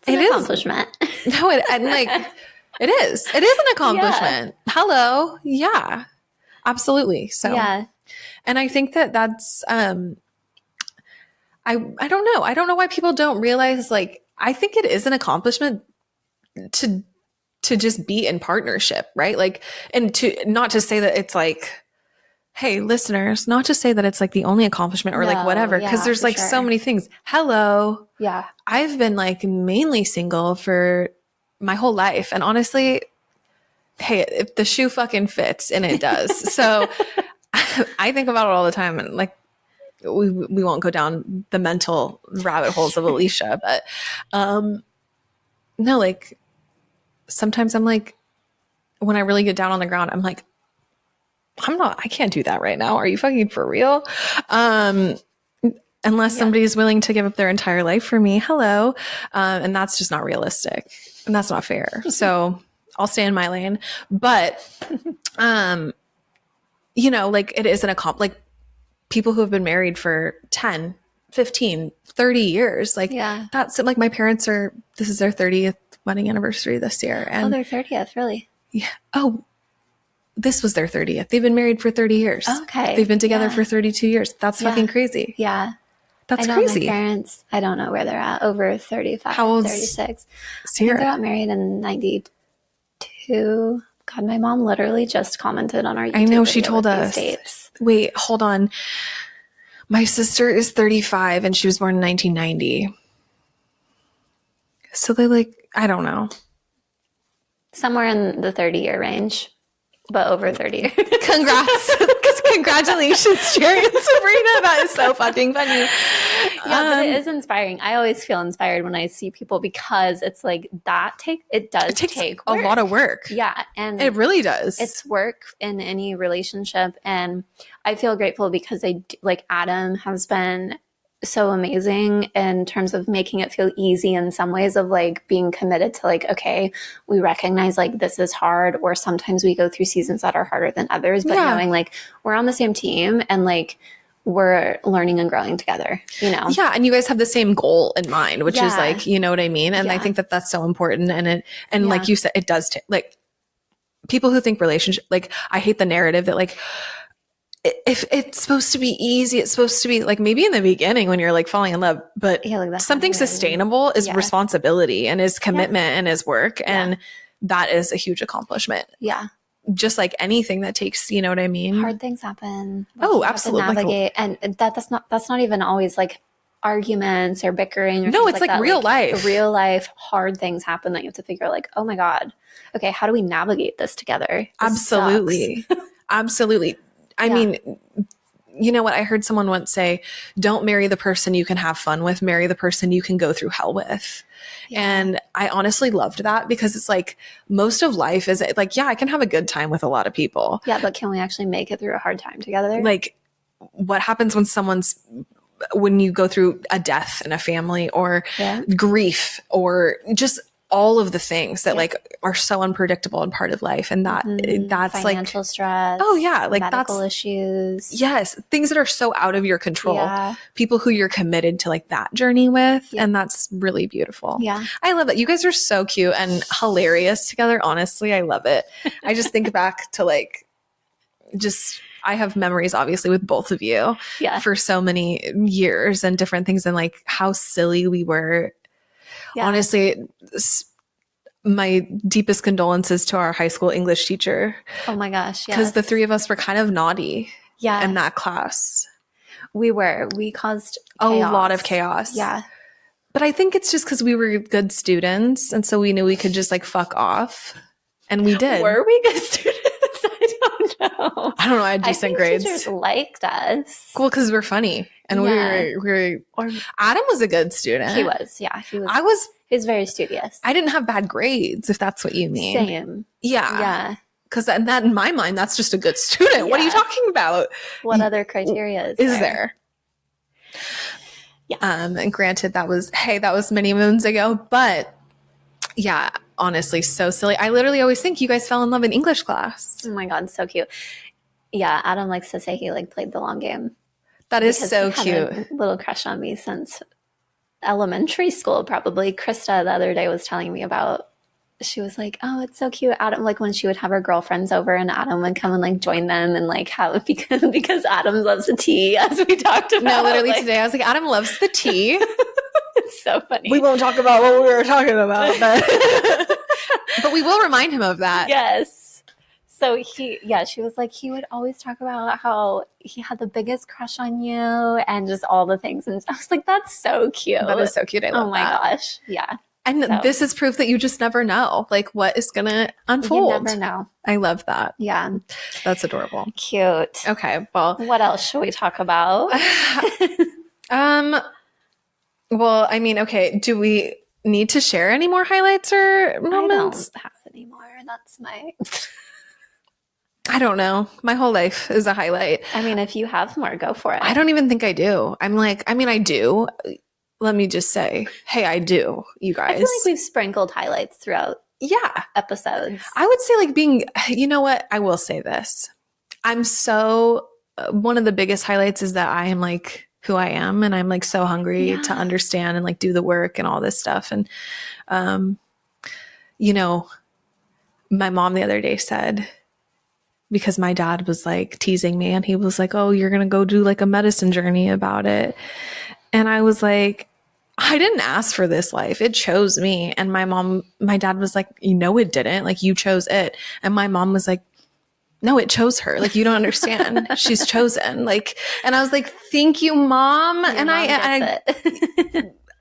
It's an accomplishment.
No, and like it is an accomplishment. Yeah. Hello. Yeah, absolutely. So, and I think that's, I don't know. I don't know why people don't realize, like, I think it is an accomplishment to just be in partnership, right? Like, and to not to say that it's like, hey, listeners, not to say that it's like the only accomplishment or like whatever, because there's like so many things. Hello.
Yeah.
I've been like mainly single for my whole life. And honestly, hey, if the shoe fucking fits, and it does. So I think about it all the time, and like, we won't go down the mental rabbit holes of Alicia, but no, like, sometimes I'm like, when I really get down on the ground, I'm like, I can't do that right now. Are you fucking for real? Unless somebody is willing to give up their entire life for me. Hello. And that's just not realistic and that's not fair. So I'll stay in my lane, but, like it is like people who have been married for 10, 15, 30 years. Like that's like my parents this is their 30th wedding anniversary this year. And
their 30th, really?
Yeah. Oh, this was their 30th. They've been married for 30 years.
Okay.
They've been together for 32 years. That's fucking crazy.
Yeah.
That's crazy.
My parents, I don't know where they're at, over 35,
How old's
36.
Sierra?
They got married in 92. God, my mom literally just commented on our YouTube
I know, she
video
told
with
us.
these dates.
Wait, hold on. My sister is 35 and she was born in 1990. So they like, I don't know.
Somewhere in the 30-year range, but over 30 years.
Congrats. Congratulations, Jerry and Sabrina. That is so fucking funny.
Yeah, but it is inspiring. I always feel inspired when I see people because it's like it takes
a lot of work.
Yeah. And
it really does.
It's work in any relationship. And I feel grateful because Adam has been so amazing in terms of making it feel easy in some ways of like being committed to like, okay, we recognize like this is hard, or sometimes we go through seasons that are harder than others, but knowing like we're on the same team and like we're learning and growing together, you know?
Yeah. And you guys have the same goal in mind, which is like, you know what I mean? And I think that that's so important. And like you said, it does like people who think relationship, like I hate the narrative that like, if it's supposed to be easy, it's supposed to be like maybe in the beginning when you're like falling in love, but like something sustainable is responsibility and is commitment and is work. And that is a huge accomplishment. Yeah. Just like anything that takes, you know what I mean?
Hard things happen.
Like absolutely.
Navigate. And that's not even always like arguments or bickering. Or
no, it's like real life.
Real life, hard things happen that you have to figure like, oh my God, okay, how do we navigate this together?
Absolutely. Absolutely. I mean, you know what? I heard someone once say, don't marry the person you can have fun with, marry the person you can go through hell with. Yeah. And I honestly loved that because it's like most of life is like, I can have a good time with a lot of people.
Yeah, but can we actually make it through a hard time together?
Like what happens when you go through a death in a family or grief or just all of the things that like are so unpredictable and part of life. And that's
financial stress.
Oh yeah. Like
medical issues.
Yes. Things that are so out of your control. Yeah. People who you're committed to like that journey with. Yeah. And that's really beautiful. Yeah. I love it. You guys are so cute and hilarious together. Honestly, I love it. I just think back to like, I have memories obviously with both of you for so many years and different things and like how silly we were. Yeah. Honestly, my deepest condolences to our high school English teacher.
Oh my gosh.
Because the three of us were kind of naughty in that class.
We caused
a lot of chaos. Yeah. But I think it's just because we were good students. And so we knew we could just like fuck off. And we did.
Were we good students? I don't know.
I had decent grades.
Teachers liked us.
Cool, because we're funny. And we were Adam was a good student.
He was, yeah. He was very studious.
I didn't have bad grades, if that's what you mean.
Same.
Yeah. Yeah. Because that in my mind, that's just a good student. Yeah. What are you talking about?
What other criteria
is there? Yeah. And granted, that was many moons ago, but yeah, honestly, so silly. I literally always think you guys fell in love in English class.
Oh my God, so cute. Yeah, Adam likes to say he like played the long game.
That is so cute.
Had a little crush on me since elementary school, probably. Krista the other day was telling me about. She was like, "Oh, it's so cute." Adam, like when she would have her girlfriends over, and Adam would come and like join them and like have because Adam loves the tea, as we talked about.
No, literally today I was like, Adam loves the tea.
It's so funny.
We won't talk about what we were talking about, but we will remind him of that.
Yes. So she was like, he would always talk about how he had the biggest crush on you and just all the things. And I was like, that's so cute.
That is so cute. I love that.
Oh my gosh. Yeah.
And this is proof that you just never know, like what is going to unfold.
You never know.
I love that.
Yeah.
That's adorable.
Cute.
Okay. Well,
what else should we talk about?
Well, I mean, okay. Do we need to share any more highlights or moments?
I don't have any more. That's my...
I don't know. My whole life is a highlight.
I mean, if you have more, go for it.
I don't even think I do. I do. Let me just say, hey, I do, you guys.
I feel like we've sprinkled highlights throughout episodes.
I would say like you know what? I will say this. I'm so, one of the biggest highlights is that I am like who I am and I'm like so hungry to understand and like do the work and all this stuff. And, my mom the other day said, because my dad was like teasing me and he was like, oh, you're going to go do like a medicine journey about it. And I was like, I didn't ask for this life. It chose me. And my dad was like, it didn't. Like you chose it. And my mom was like, no, it chose her. Like, you don't understand. She's chosen. Like, and I was like, thank you, Mom.
Your
and
mom
I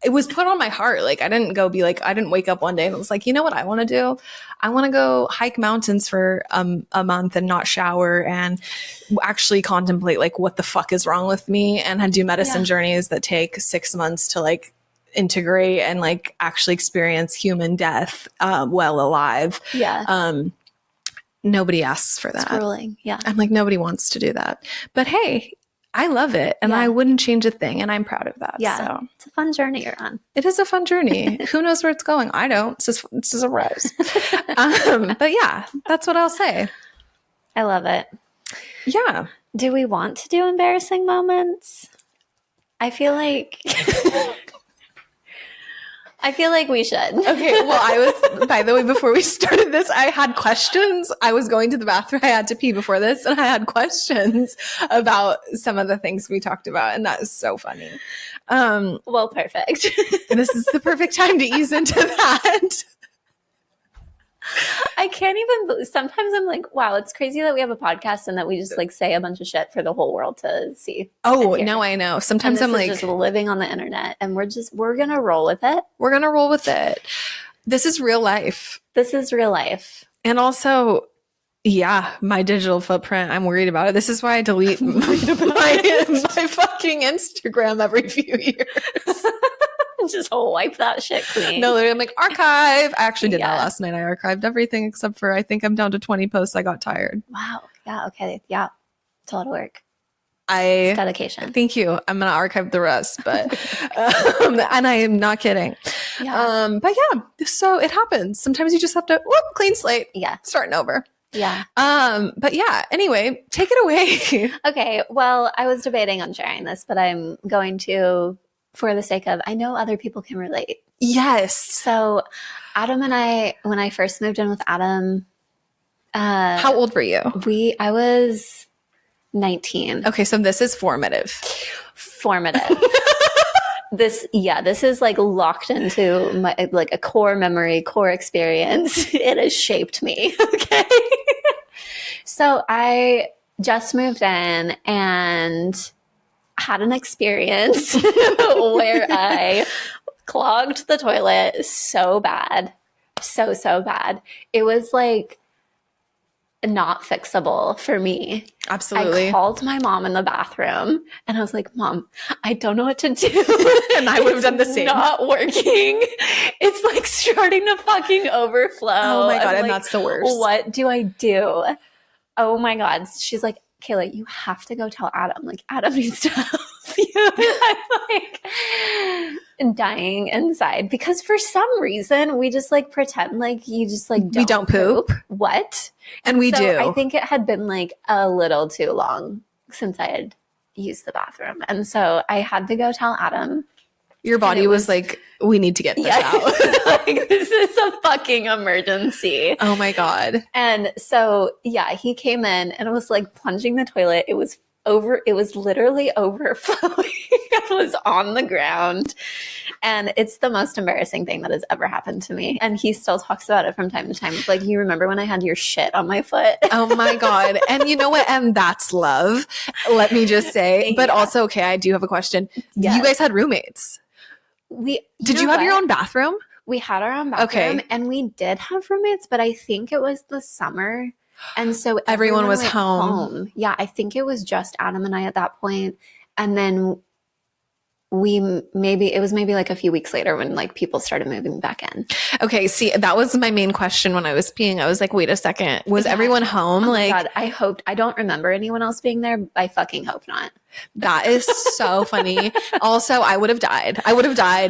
it was put on my heart. Like I didn't wake up one day and it was like, you know what I want to do? I want to go hike mountains for a month and not shower and actually contemplate like what the fuck is wrong with me, and do medicine journeys that take 6 months to like integrate and like actually experience human death while alive. Nobody asks for that.
It's grueling. Yeah.
I'm like, nobody wants to do that. But hey, I love it. And I wouldn't change a thing. And I'm proud of that.
Yeah.
So.
It's a fun journey you're on.
It is a fun journey. Who knows where it's going? I don't. It's just a rose. But yeah, that's what I'll say.
I love it.
Yeah.
Do we want to do embarrassing moments? I feel like... I feel like we should.
Okay. Well, by the way, before we started this, I had questions. I was going to the bathroom. I had to pee before this, and I had questions about some of the things we talked about. And that is so funny.
Well, perfect.
This is the perfect time to ease into that.
I can't even, sometimes I'm like, wow, it's crazy that we have a podcast and that we just like say a bunch of shit for the whole world to see.
Oh, no, I know. Sometimes I'm like,
just living on the internet, and we're going to roll with it.
We're going to roll with it. This is real life.
This is real life.
And also, yeah, my digital footprint, I'm worried about it. This is why I delete my fucking Instagram every few years.
Just wipe that shit clean.
No, literally, I'm like, archive. I actually did that last night. I archived everything except for, I think I'm down to 20 posts. I got tired.
Wow. Yeah. Okay. Yeah. It's a lot of work.
It's
dedication.
Thank you. I'm going to archive the rest, but, and I am not kidding.
Yeah.
But yeah, so it happens. Sometimes you just have to, clean slate.
Yeah.
Starting over.
Yeah.
But yeah, anyway, take it away.
Okay. Well, I was debating on sharing this, but I'm going to, for the sake of, I know other people can relate.
Yes.
So Adam and I, when I first moved in with Adam.
How old were you?
I was 19.
Okay. So this is formative.
This is like locked into my, like a core memory, core experience. It has shaped me. Okay. So I just moved in and had an experience where I clogged the toilet so bad. So bad. It was like not fixable for me.
Absolutely.
I called my mom in the bathroom and I was like, Mom, I don't know what to do.
And I would have done the same.
It's not working. It's like starting to fucking overflow.
Oh my God. And
like,
that's the worst.
What do I do? Oh my God. She's like, Kayla, you have to go tell Adam. Like, Adam needs to help you. I'm like dying inside because for some reason we just like pretend like you just like
don't poop.
What?
And we do.
I think it had been like a little too long since I had used the bathroom. And so I had to go tell Adam.
Your body was like, we need to get this out.
Like, this is a fucking emergency.
Oh my God.
And so, yeah, he came in and it was like plunging the toilet. It was literally overflowing. It was on the ground. And it's the most embarrassing thing that has ever happened to me. And he still talks about it from time to time. It's like, you remember when I had your shit on my foot?
Oh my God. And you know what? And that's love. Let me just say. But also, okay, I do have a question. Yes. You guys had roommates. Did you have your own bathroom?
We had our own bathroom, and we did have roommates, but I think it was the summer. And so
everyone was home.
Yeah, I think it was just Adam and I at that point. And then it was maybe like a few weeks later when like people started moving back in.
Okay, see, that was my main question when I was peeing. I was like, wait a second. Was everyone home?
Oh my God, I don't remember anyone else being there. I fucking hope not.
That is so funny. Also, I would have died.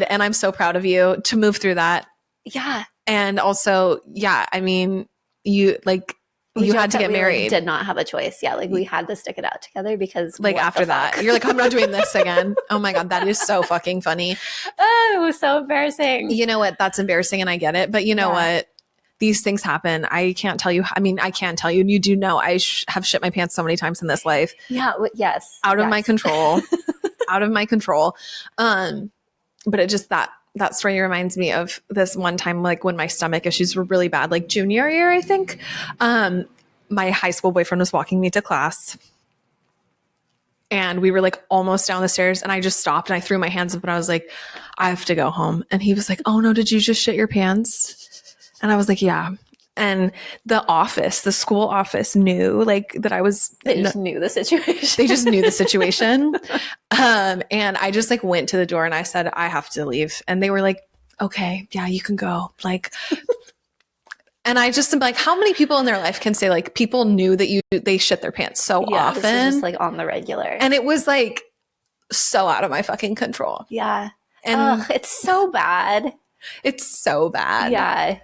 And I'm so proud of you to move through that.
Yeah.
And also, yeah, I mean, you had to get married.
We did not have a choice. Yeah, like we had to stick it out together because
like after that, you're like, I'm not doing this again. Oh my God, that is so fucking funny.
Oh, it was so embarrassing.
You know what? That's embarrassing and I get it. But you know what? These things happen. I can't tell you. I mean, I can tell you. You do know I have shit my pants so many times in this life.
Yeah. Yes.
Out of my control. Out of my control. But it just that story reminds me of this one time, like when my stomach issues were really bad, like junior year, I think. My high school boyfriend was walking me to class. And we were like almost down the stairs and I just stopped and I threw my hands up and I was like, I have to go home. And he was like, oh no, did you just shit your pants? And I was like, yeah. And the school office knew like that I was.
They just knew the situation.
They just knew the situation. And I just like went to the door and I said, I have to leave. And they were like, okay, yeah, you can go. Like, and I just am like, how many people in their life can say like people knew that they shit their pants so often?
This is just like on the regular.
And it was like so out of my fucking control.
Yeah.
And
it's so bad.
It's so bad.
Yeah.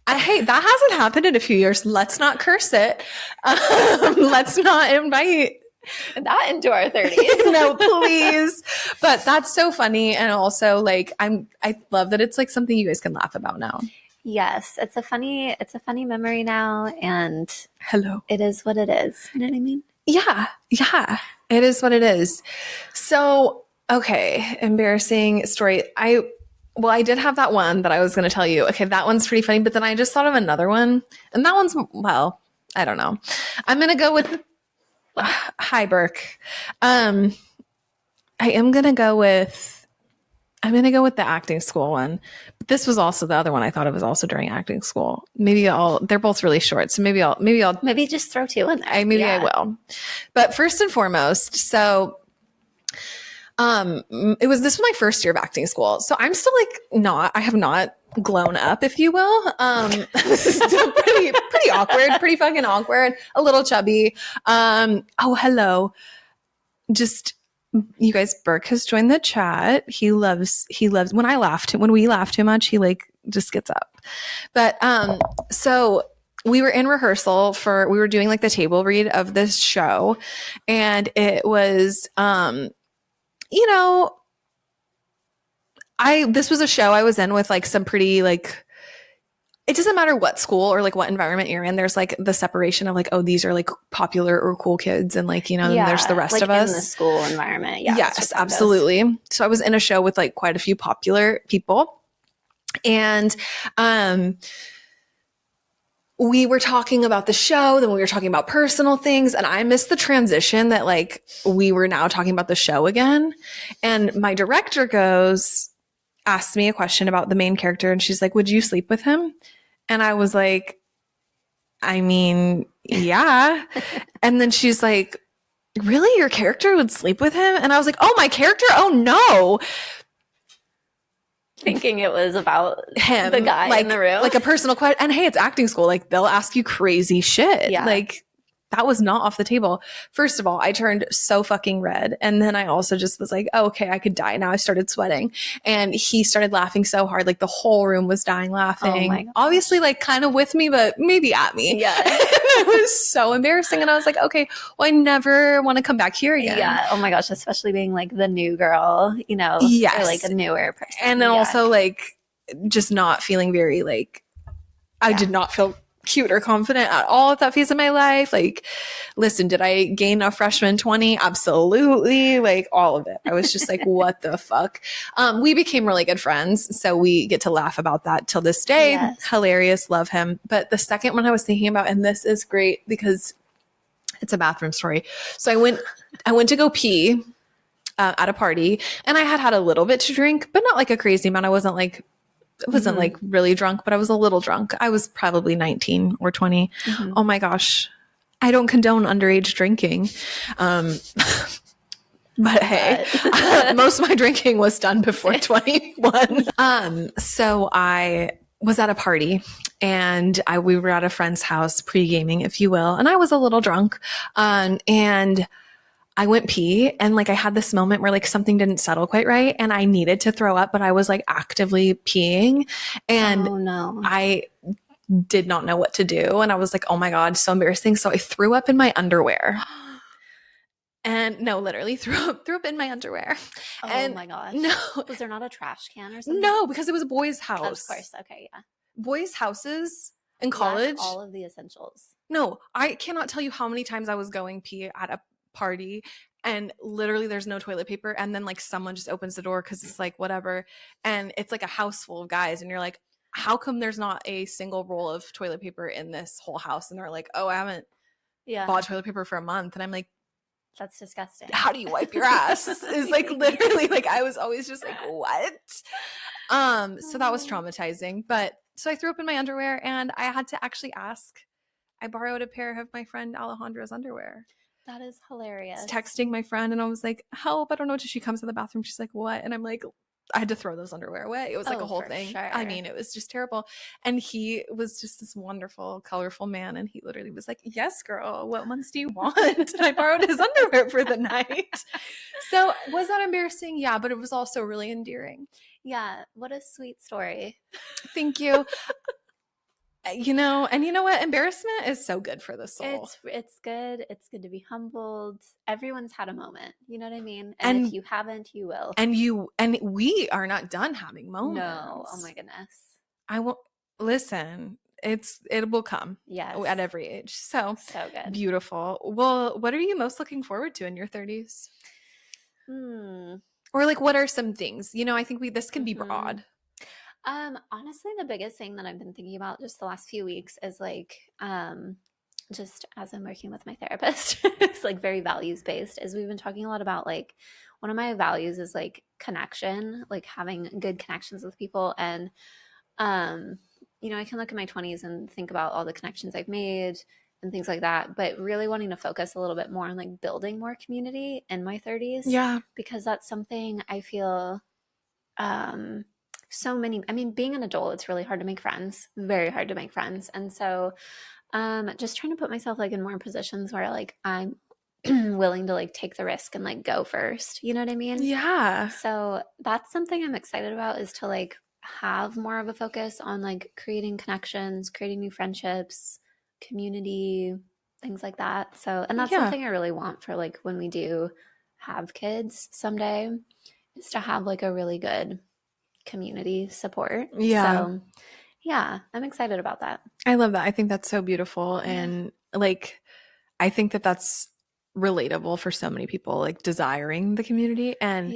That hasn't happened in a few years. Let's not curse it. Let's not invite
that into our 30s.
No, please. But that's so funny. And also like, I love that it's like something you guys can laugh about now.
Yes. It's a funny memory now. And
hello,
it is what it is. You know what I mean?
Yeah. Yeah. It is what it is. So, okay. Embarrassing story. I did have that one that I was going to tell you. Okay, that one's pretty funny, but then I just thought of another one. And that one's, well, I don't know. I'm going to go with hi, Burke. I'm going to go with the acting school one. But this was also the other one I thought it was also during acting school. They're both really short. So maybe
just throw two in there.
I will. But first and foremost, so this was my first year of acting school. So I'm still like I have not grown up, if you will. Still pretty awkward, pretty fucking awkward, a little chubby. Oh, hello. Just, you guys, Burke has joined the chat. He loves when we laugh too much, he like just gets up. But, so we were in rehearsal we were doing like the table read of this show, and it was, you know, this was a show I was in with like some pretty like, it doesn't matter what school or like what environment you're in. There's like the separation of like, oh, these are like popular or cool kids. And like, you know, then there's the rest of us.
In the school environment. Yeah.
Yes, absolutely. So I was in a show with like quite a few popular people. And, we were talking about the show, then we were talking about personal things, and I missed the transition that like we were now talking about the show again. And my director asked me a question about the main character, and she's like, would you sleep with him? And I was like, I mean, yeah. And then she's like, really? Your character would sleep with him? And I was like, oh, my character? Oh no.
Thinking it was about
him,
the guy
like,
in the room,
like a personal question. And hey, it's acting school. Like they'll ask you crazy shit.
Yeah.
Like that was not off the table. First of all, I turned so fucking red. And then I also just was like, oh, okay, I could die now. I started sweating. And he started laughing so hard. Like the whole room was dying laughing.
Oh my gosh.
Obviously like kind of with me, but maybe at me.
Yeah.
It was so embarrassing. And I was like, okay, well, I never want to come back here again.
Yeah. Oh my gosh. Especially being like the new girl, you know,
yes.
or like a newer person.
And then also like just not feeling very like, I did not feel cute or confident at all at that phase of my life. Like, listen, did I gain a freshman 20? Absolutely. Like all of it. I was just like, what the fuck? We became really good friends. So we get to laugh about that till this day.
Yes.
Hilarious. Love him. But the second one I was thinking about, and this is great because it's a bathroom story. So I went to go pee at a party, and I had a little bit to drink, but not like a crazy amount. I wasn't like really drunk, but I was a little drunk. I was probably 19 or 20. Mm-hmm. Oh my gosh. I don't condone underage drinking. But hey, most of my drinking was done before 21. So I was at a party, and we were at a friend's house pre-gaming, if you will. And I was a little drunk. And I went pee, and like I had this moment where like something didn't settle quite right, and I needed to throw up, but I was like actively peeing, and
oh, no.
I did not know what to do. And I was like, oh my God, so embarrassing. So I threw up in my underwear. And no, literally threw up in my underwear.
Oh
and
my gosh.
No.
Was there not a trash can or something?
No, because it was a boys' house.
Of course. Okay. Yeah.
Boys' houses in college.
All of the essentials.
No, I cannot tell you how many times I was going pee at a party, and literally there's no toilet paper, and then like someone just opens the door because it's like whatever, and it's like a house full of guys, and you're like, how come there's not a single roll of toilet paper in this whole house? And they're like, oh, I haven't bought toilet paper for a month. And I'm like,
That's disgusting.
How do you wipe your ass? Is like literally like I was always just like, what? So that was traumatizing. But so I threw up in my underwear and I had to actually ask. I borrowed a pair of my friend Alejandra's underwear.
That is hilarious.
I was texting my friend and I was like, help, I don't know what. She comes in the bathroom. She's like, what? And I'm like, I had to throw those underwear away. It was like a whole thing.
Sure.
I mean, it was just terrible. And he was just this wonderful, colorful man. And he literally was like, yes, girl, what ones do you want? And I borrowed his underwear for the night. So was that embarrassing? Yeah, but it was also really endearing.
Yeah. What a sweet story.
Thank you. And you know what? Embarrassment is so good for the soul.
It's good. It's good to be humbled. Everyone's had a moment. You know what I mean? And if you haven't, you will.
And we are not done having moments.
No. Oh my goodness.
I won't listen. It will come.
Yes.
At every age. So
good.
Beautiful. Well, what are you most looking forward to in your 30s? Or like, what are some things? I think this can be broad.
Honestly, the biggest thing that I've been thinking about just the last few weeks is like, just as I'm working with my therapist, it's like very values based, is we've been talking a lot about like, one of my values is like connection, like having good connections with people. And, I can look at my 20s and think about all the connections I've made and things like that, but really wanting to focus a little bit more on like building more community in my 30s.
Yeah.
Because that's something I feel, being an adult, it's really hard to make friends, very hard to make friends. And so just trying to put myself like in more positions where like I'm willing to like take the risk and like go first. You know what I mean?
Yeah.
So that's something I'm excited about, is to like have more of a focus on like creating connections, creating new friendships, community, things like that. So, and that's something I really want for like when we do have kids someday, is to have like a really good community support.
Yeah.
So yeah, I'm excited about that.
I love that. I think that's so beautiful. And like, I think that that's relatable for so many people, like desiring the community. And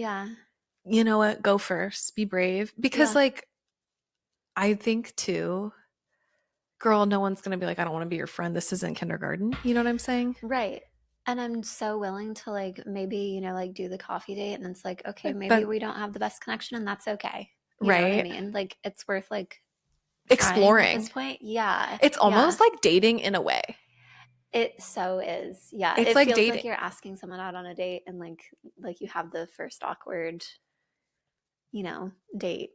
you know what? Go first, be brave. Because like, I think too, girl, no one's going to be like, I don't want to be your friend. This isn't kindergarten. You know what I'm saying?
Right. And I'm so willing to like, maybe, like do the coffee date, and it's like, okay, maybe we don't have the best connection, and that's okay. You know what I mean? Like, it's worth like
exploring
at this point. Yeah.
It's almost like dating in a way.
It so is. Yeah.
It's
it
like
feels
dating.
Like you're asking someone out on a date, and like you have the first awkward, date.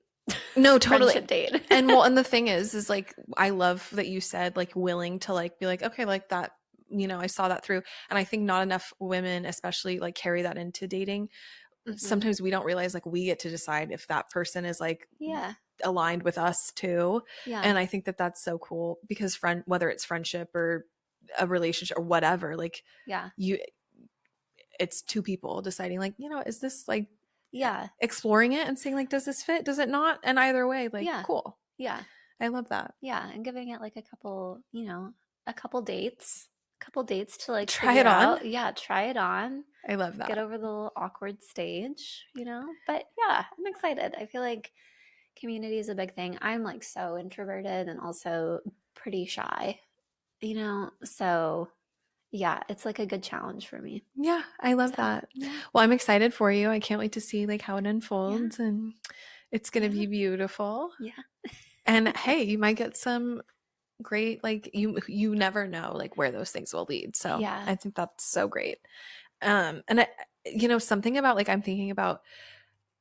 No, totally.
Date.
And the thing is like, I love that you said like willing to like be like, okay, like that, I saw that through. And I think not enough women, especially, like carry that into dating. Mm-hmm. Sometimes we don't realize like we get to decide if that person is like aligned with us too. Yeah. And I think that that's so cool, because whether it's friendship or a relationship or whatever, like it's two people deciding like, is this like, exploring it and saying like, does this fit? Does it not? And either way, like, cool. Yeah. I love that.
Yeah. And giving it like a couple dates to like
try it on.
Out. Yeah. Try it on.
I love that.
Get over the little awkward stage, but yeah, I'm excited. I feel like community is a big thing. I'm like so introverted and also pretty shy, so yeah, it's like a good challenge for me.
Yeah, I love that. Yeah. Well, I'm excited for you. I can't wait to see like how it unfolds, and it's going to be beautiful. Yeah. And hey, you might get some great, like you never know like where those things will lead. So I think that's so great. And I, something about like, I'm thinking about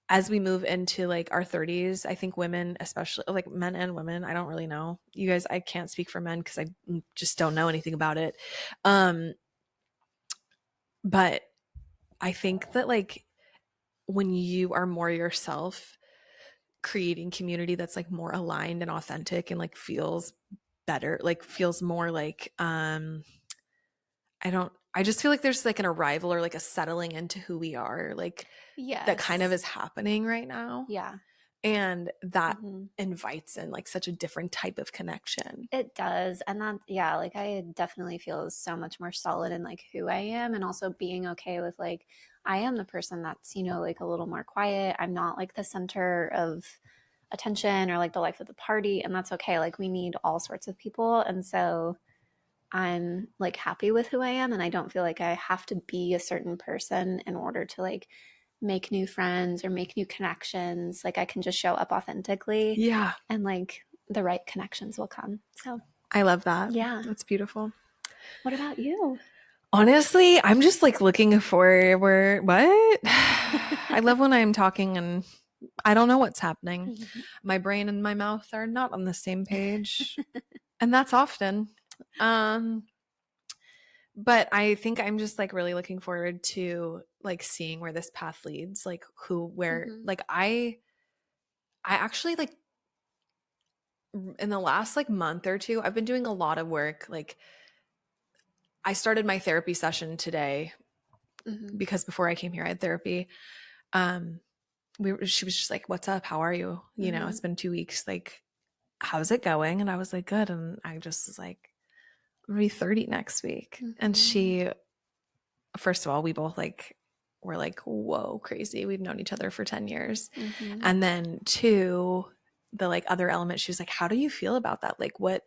as we move into like our 30s, I think women, especially like men and women, I don't really know. You guys, I can't speak for men because I just don't know anything about it. But I think that like when you are more yourself, creating community that's like more aligned and authentic and like feels better, like feels more like, I just feel like there's like an arrival or like a settling into who we are, like that kind of is happening right now. Yeah. And that invites in like such a different type of connection.
It does. And that, like I definitely feel so much more solid in like who I am, and also being okay with like, I am the person that's, like a little more quiet. I'm not like the center of attention or like the life of the party, and that's okay. Like we need all sorts of people. And so I'm like happy with who I am, and I don't feel like I have to be a certain person in order to like make new friends or make new connections. Like I can just show up authentically.
Yeah.
And like the right connections will come. So
I love that.
Yeah.
That's beautiful.
What about you?
Honestly, I'm just like looking for what? I love when I'm talking and I don't know what's happening. My brain and my mouth are not on the same page. And that's often. But I think I'm just like really looking forward to like seeing where this path leads, like like I actually like in the last like month or two, I've been doing a lot of work. Like I started my therapy session today because before I came here, I had therapy. She was just like, "What's up? How are you? You know, it's been 2 weeks. Like, how's it going?" And I was like, "Good." And I just was like, "I'm gonna be 30 next week." And she, first of all, we both like were like, "Whoa, crazy." We've known each other for 10 years. And then two, the like other element, she was like, "How do you feel about that? Like what,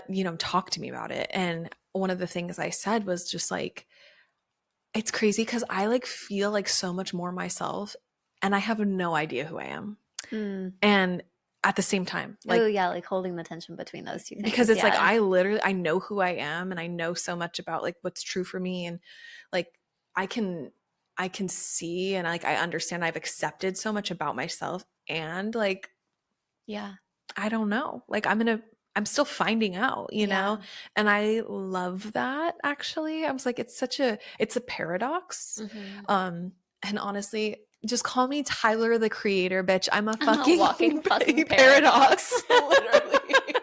you know, talk to me about it." And one of the things I said was just like, it's crazy because I like feel like so much more myself and I have no idea who I am. And at the same time, like,
oh yeah, like holding the tension between those two things.
Because it's like I know who I am and I know so much about like what's true for me, and like I can see and like I understand, I've accepted so much about myself, and like I don't know, like I'm still finding out, you know? And I love that actually. I was like, it's a paradox. And honestly, just call me Tyler the Creator, bitch. I'm a fucking
walking
paradox. Literally.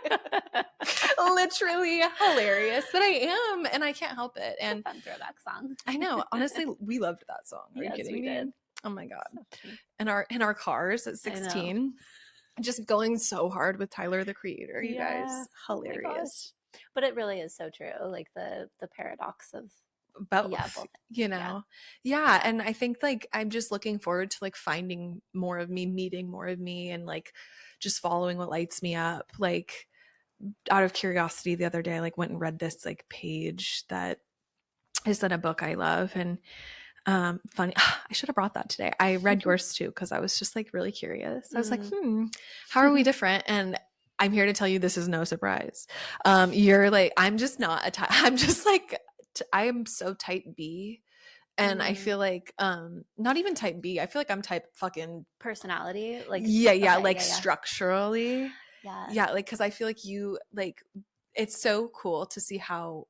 Literally hilarious. But I am, and I can't help it. And
fun throwback song.
I know. Honestly, we loved that song. Are you kidding me? Did. Oh my God. So in our cars at 16. Just going so hard with Tyler the Creator, you guys. Hilarious.
But it really is so true. Like the paradox of
both, you know? Yeah. And I think like I'm just looking forward to like finding more of me, meeting more of me, and like just following what lights me up. Like out of curiosity, the other day I like went and read this like page that is in a book I love, and funny, I should have brought that today. I read yours too because I was just like really curious. I was like, how are we different? And I'm here to tell you this is no surprise. You're like, I'm just not I'm just like I am so type B. And I feel like not even type B. I feel like I'm type fucking
personality. Like
structurally. Yeah, like because I feel like you like it's so cool to see how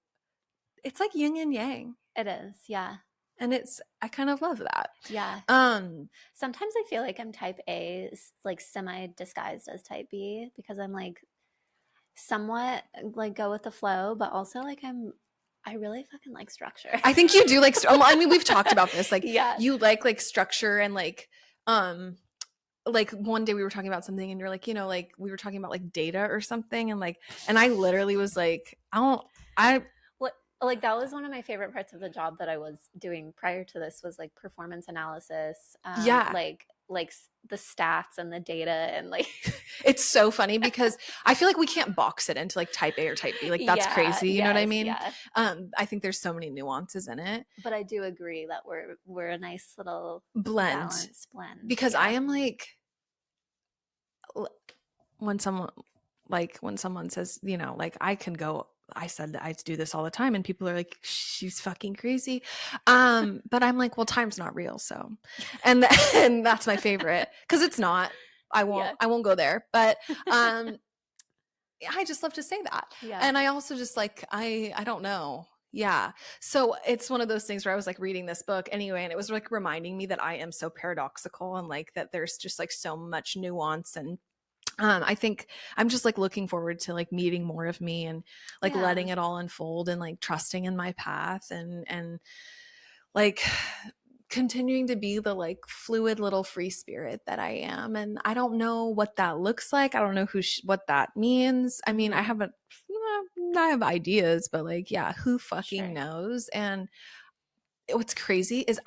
it's like yin and yang.
It is, yeah.
And I kind of love that.
Yeah. Sometimes I feel like I'm type A, like semi disguised as type B, because I'm like somewhat like go with the flow, but also like I really fucking like structure.
I think you do like, I mean, we've talked about this. Like you like structure, and like one day we were talking about something and you're like, you know, like we were talking about like data or something. And like, and I literally was like,
like that was one of my favorite parts of the job that I was doing prior to this, was like performance analysis. Like the stats and the data, and like
it's so funny because I feel like we can't box it into like type A or type B. Like that's crazy. You know what I mean? Yeah. I think there's so many nuances in it.
But I do agree that we're a nice little
blend. Because I am like, when someone says, you know, like I said that I do this all the time and people are like, she's fucking crazy. But I'm like, well, time's not real. So, and that's my favorite. Cause it's not, I won't go there, but, I just love to say that. Yeah. And I also just like, I don't know. Yeah. So it's one of those things where I was like reading this book anyway, and it was like reminding me that I am so paradoxical, and like that there's just like so much nuance, and I think I'm just like looking forward to like meeting more of me, and like letting it all unfold, and like trusting in my path, and like continuing to be the like fluid little free spirit that I am. And I don't know what that looks like. I don't know what that means. I mean, I have ideas, but like, yeah, who fucking knows? And what's crazy is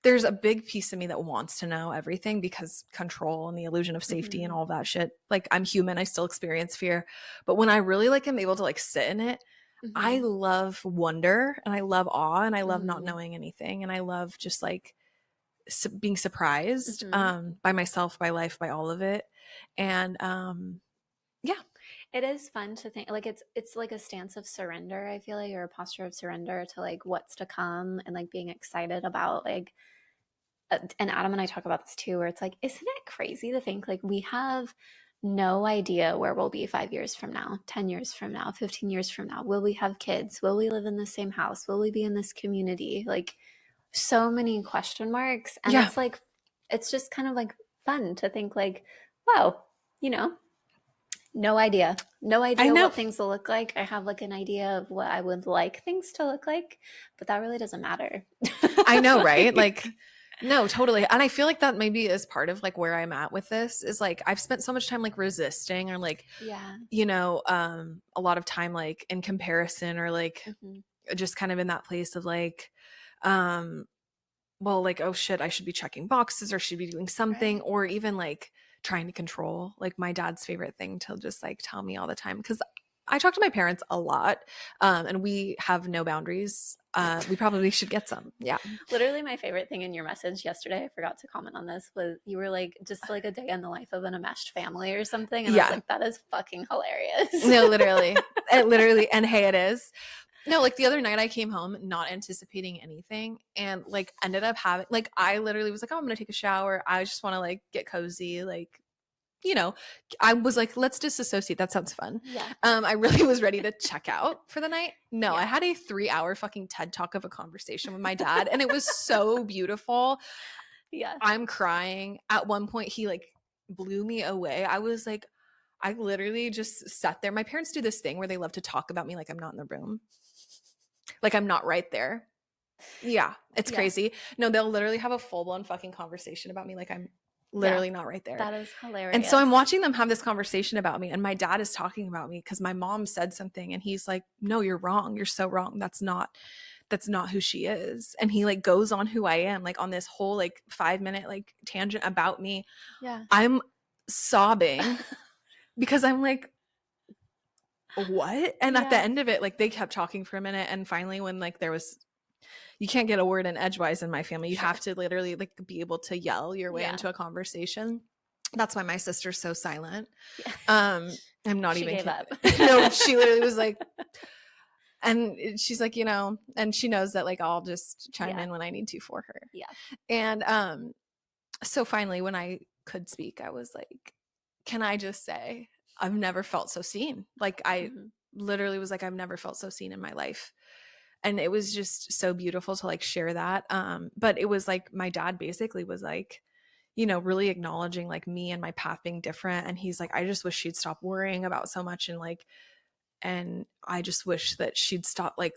there's a big piece of me that wants to know everything because control and the illusion of safety and all that shit. Like, I'm human. I still experience fear. But when I really like am able to like sit in it, I love wonder and I love awe and I love not knowing anything. And I love just like being surprised by myself, by life, by all of it. And yeah.
It is fun to think like it's like a stance of surrender, I feel like, or a posture of surrender to like what's to come and like being excited about like and Adam and I talk about this too, where it's like, isn't it crazy to think like we have no idea where we'll be 5 years from now, 10 years from now, 15 years from now? Will we have kids? Will we live in the same house? Will we be in this community? Like, so many question marks. And it's like, it's just kind of like fun to think like, wow, you know, no idea what things will look like. I have like an idea of what I would like things to look like, but that really doesn't matter.
I know, right? Like, no, totally. And I feel like that maybe is part of like where I'm at with this is like, I've spent so much time like resisting or like, you know, a lot of time like in comparison or like just kind of in that place of like, well, like, oh shit, I should be checking boxes or should be doing something, or even like trying to control. Like, my dad's favorite thing to just like tell me all the time, because I talk to my parents a lot, and we have no boundaries. We probably should get some. Yeah.
Literally my favorite thing in your message yesterday, I forgot to comment on this, was you were like, just like a day in the life of an enmeshed family or something. And I was like, that is fucking hilarious.
No, literally. And hey, it is. No, like the other night I came home not anticipating anything and like ended up having, like, I literally was like, oh, I'm going to take a shower. I just want to like get cozy. Like, you know, I was like, let's disassociate. That sounds fun.
Yeah.
I really was ready to check out for the night. No, I had a 3-hour fucking TED talk of a conversation with my dad and it was so beautiful.
Yeah.
I'm crying. At one point he like blew me away. I was like, I literally just sat there. My parents do this thing where they love to talk about me like I'm not in the room. Like I'm not right there. Yeah, it's crazy. No, they'll literally have a full-blown fucking conversation about me like I'm literally not right there.
That is hilarious.
And so I'm watching them have this conversation about me and my dad is talking about me because my mom said something and he's like, no, you're wrong. You're so wrong. That's not who she is. And he like goes on who I am, like on this whole like 5-minute like tangent about me.
Yeah.
I'm sobbing because I'm like, what? And at the end of it, like they kept talking for a minute. And finally, when like you can't get a word in edgewise in my family. You have to literally like be able to yell your way into a conversation. That's why my sister's so silent. I'm not
she
even
gave up.
No, she literally was like, and she's like, you know, and she knows that like I'll just chime in when I need to for her.
Yeah.
And so finally, when I could speak, I was like, can I just say I've never felt so seen? Like I literally was like, I've never felt so seen in my life. And it was just so beautiful to like share that. But it was like my dad basically was like, you know, really acknowledging like me and my path being different. And he's like, I just wish she'd stop worrying about so much. And I just wish that she'd stop like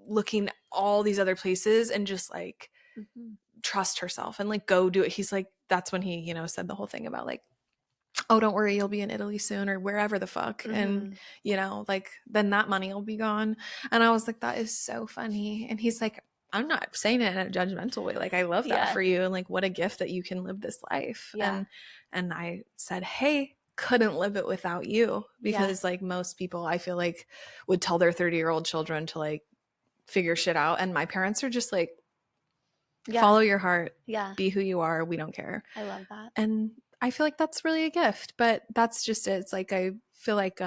looking all these other places and just like trust herself and like go do it. He's like, that's when he, you know, said the whole thing about like, oh, don't worry, you'll be in Italy soon or wherever the fuck. And, you know, like then that money will be gone. And I was like, that is so funny. And he's like, I'm not saying it in a judgmental way. Like, I love that for you. And like, what a gift that you can live this life. And I said, hey, couldn't live it without you. Because like most people, I feel like would tell their 30-year-old children to like figure shit out. And my parents are just like, follow your heart. Be who you are. We don't care.
I love that.
And I feel like that's really a gift, but that's just it. It's like, I feel like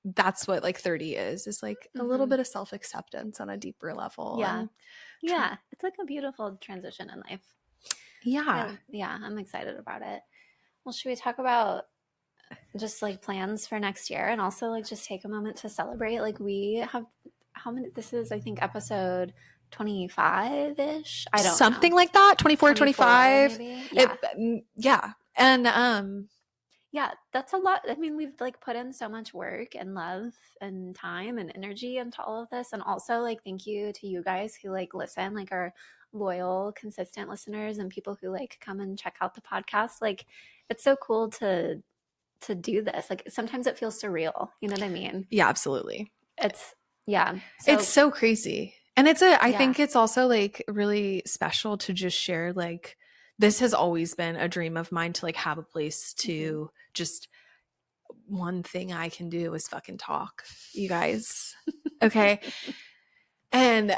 that's what like 30 is. It's like a little bit of self-acceptance on a deeper level.
Yeah. It's like a beautiful transition in life. I'm excited about it. Well, should we talk about just like plans for next year and also like just take a moment to celebrate? Like we have how many, this is I think episode 25-ish. I don't
something
know.
Like that. 24, 25.
Maybe.
And
yeah, that's a lot. I mean, we've like put in so much work and love and time and energy into all of this. And also like, thank you to you guys who like listen, like our loyal, consistent listeners and people who like come and check out the podcast. Like it's so cool to do this. Like sometimes it feels surreal. You know what I mean?
Yeah, absolutely.
It's
it's so crazy. And I think it's also like really special to just share, like, this has always been a dream of mine to like have a place to just, one thing I can do is fucking talk, you guys. Okay. And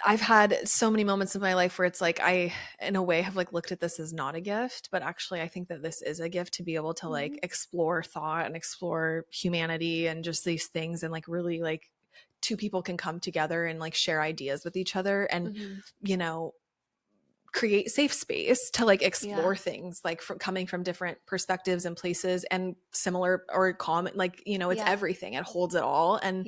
I've had so many moments of my life where it's like I, in a way, have like looked at this as not a gift, but actually I think that this is a gift to be able to like explore thought and explore humanity and just these things, and like really like two people can come together and like share ideas with each other and, you know, create safe space to like explore things like from coming from different perspectives and places and similar or common, like, you know, it's everything. It holds it all. And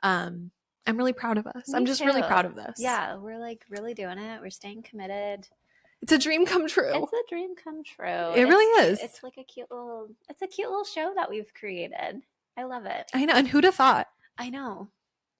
I'm really proud of us. I'm just really proud of this.
Yeah, we're like really doing it. We're staying committed.
It's a dream come true.
It's a dream come true.
It really is.
It's like it's a cute little show that we've created. I love it.
I know. And who'd have thought?
I know.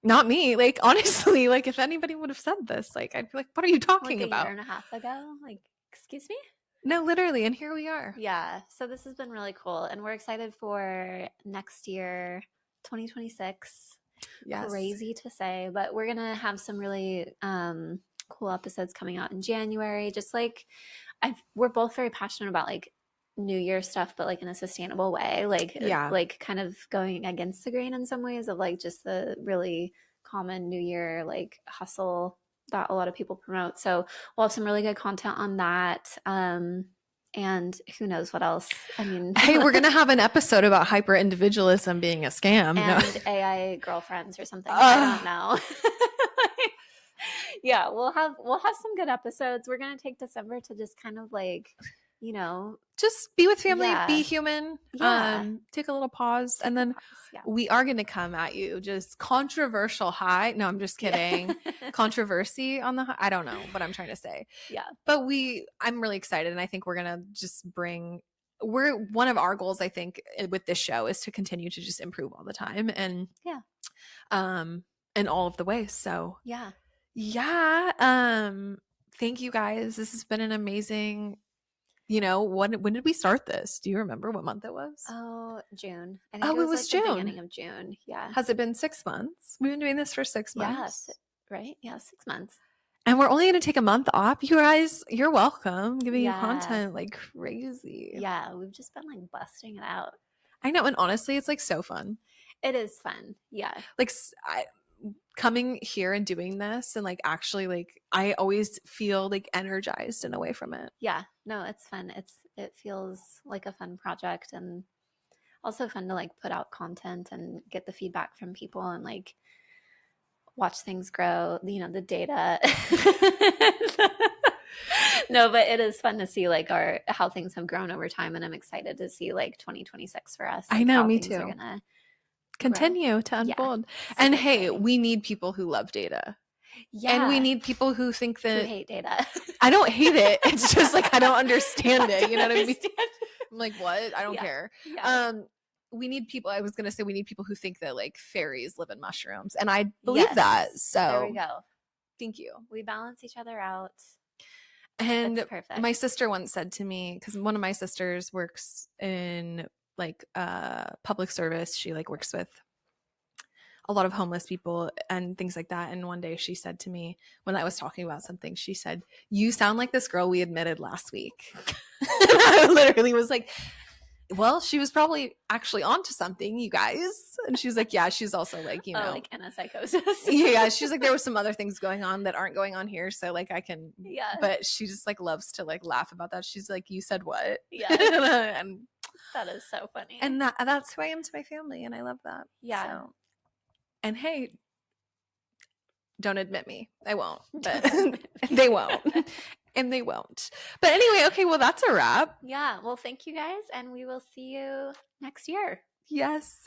Not me. Like, honestly, like if anybody would have said this, like I'd be like, what are you talking about?
Like a year and a half ago? Like, excuse me?
No, literally. And here we are.
Yeah. So this has been really cool. And we're excited for next year, 2026. Yes. Crazy to say, but we're going to have some really cool episodes coming out in January. Just like we're both very passionate about like New Year stuff, but like in a sustainable way, like like kind of going against the grain in some ways of like just the really common New Year like hustle that a lot of people promote. So we'll have some really good content on that. And who knows what else? I mean,
hey, we're gonna have an episode about hyper-individualism being a scam
and AI girlfriends or something. I don't know. Yeah, we'll have some good episodes. We're gonna take December to just kind of like, you know,
just be with family, be human, take a little pause, and then we are going to come at you just controversial high. No, I'm just kidding. Controversy on the high. I don't know what I'm trying to say.
Yeah.
But I'm really excited, and I think we're going to just one of our goals, I think, with this show is to continue to just improve all the time and in all of the ways. So thank you guys. This has been an amazing. You know, when did we start this? Do you remember what month it was?
Oh, June. I think it was like June. The beginning of June. Yeah.
Has it been 6 months? We've been doing this for 6 months.
Yes. Right? Yeah, 6 months.
And we're only going to take a month off. You guys, you're welcome. Giving you content like crazy.
Yeah, we've just been like busting it out.
I know. And honestly, it's like so fun.
It is fun. Yeah.
Like coming here and doing this and like actually like I always feel like energized in a way from it.
Yeah, no, it's fun. It feels like a fun project and also fun to like put out content and get the feedback from people and like watch things grow, you know, the data. No, but it is fun to see like how things have grown over time, and I'm excited to see like 2026 for us. Like,
I know, me too. Continue to unfold. And hey, we need people who love data. Yeah. And we need people who think that
who hate data.
I don't hate it. It's just like I don't understand it. You know what I mean? I'm like, what? I don't care. Yeah. We need people. I was gonna say we need people who think that like fairies live in mushrooms. And I believe that. So
there we go.
Thank you.
We balance each other out.
And my sister once said to me, because one of my sisters works in like public service. She like works with a lot of homeless people and things like that. And one day she said to me when I was talking about something, she said, "You sound like this girl we admitted last week." I literally was like, well, she was probably actually onto something, you guys. And she's like, yeah, she's also like, you know,
like in a psychosis.
Yeah. She's like, there was some other things going on that aren't going on here. So like I can, but she just like loves to like laugh about that. She's like, you said what?
Yeah.
And
that is so funny.
And that's who I am to my family. And I love that.
Yeah.
So. And hey, don't admit me. I won't. But they won't. And they won't. But anyway, okay, well, that's a wrap.
Yeah. Well, thank you guys. And we will see you next year.
Yes.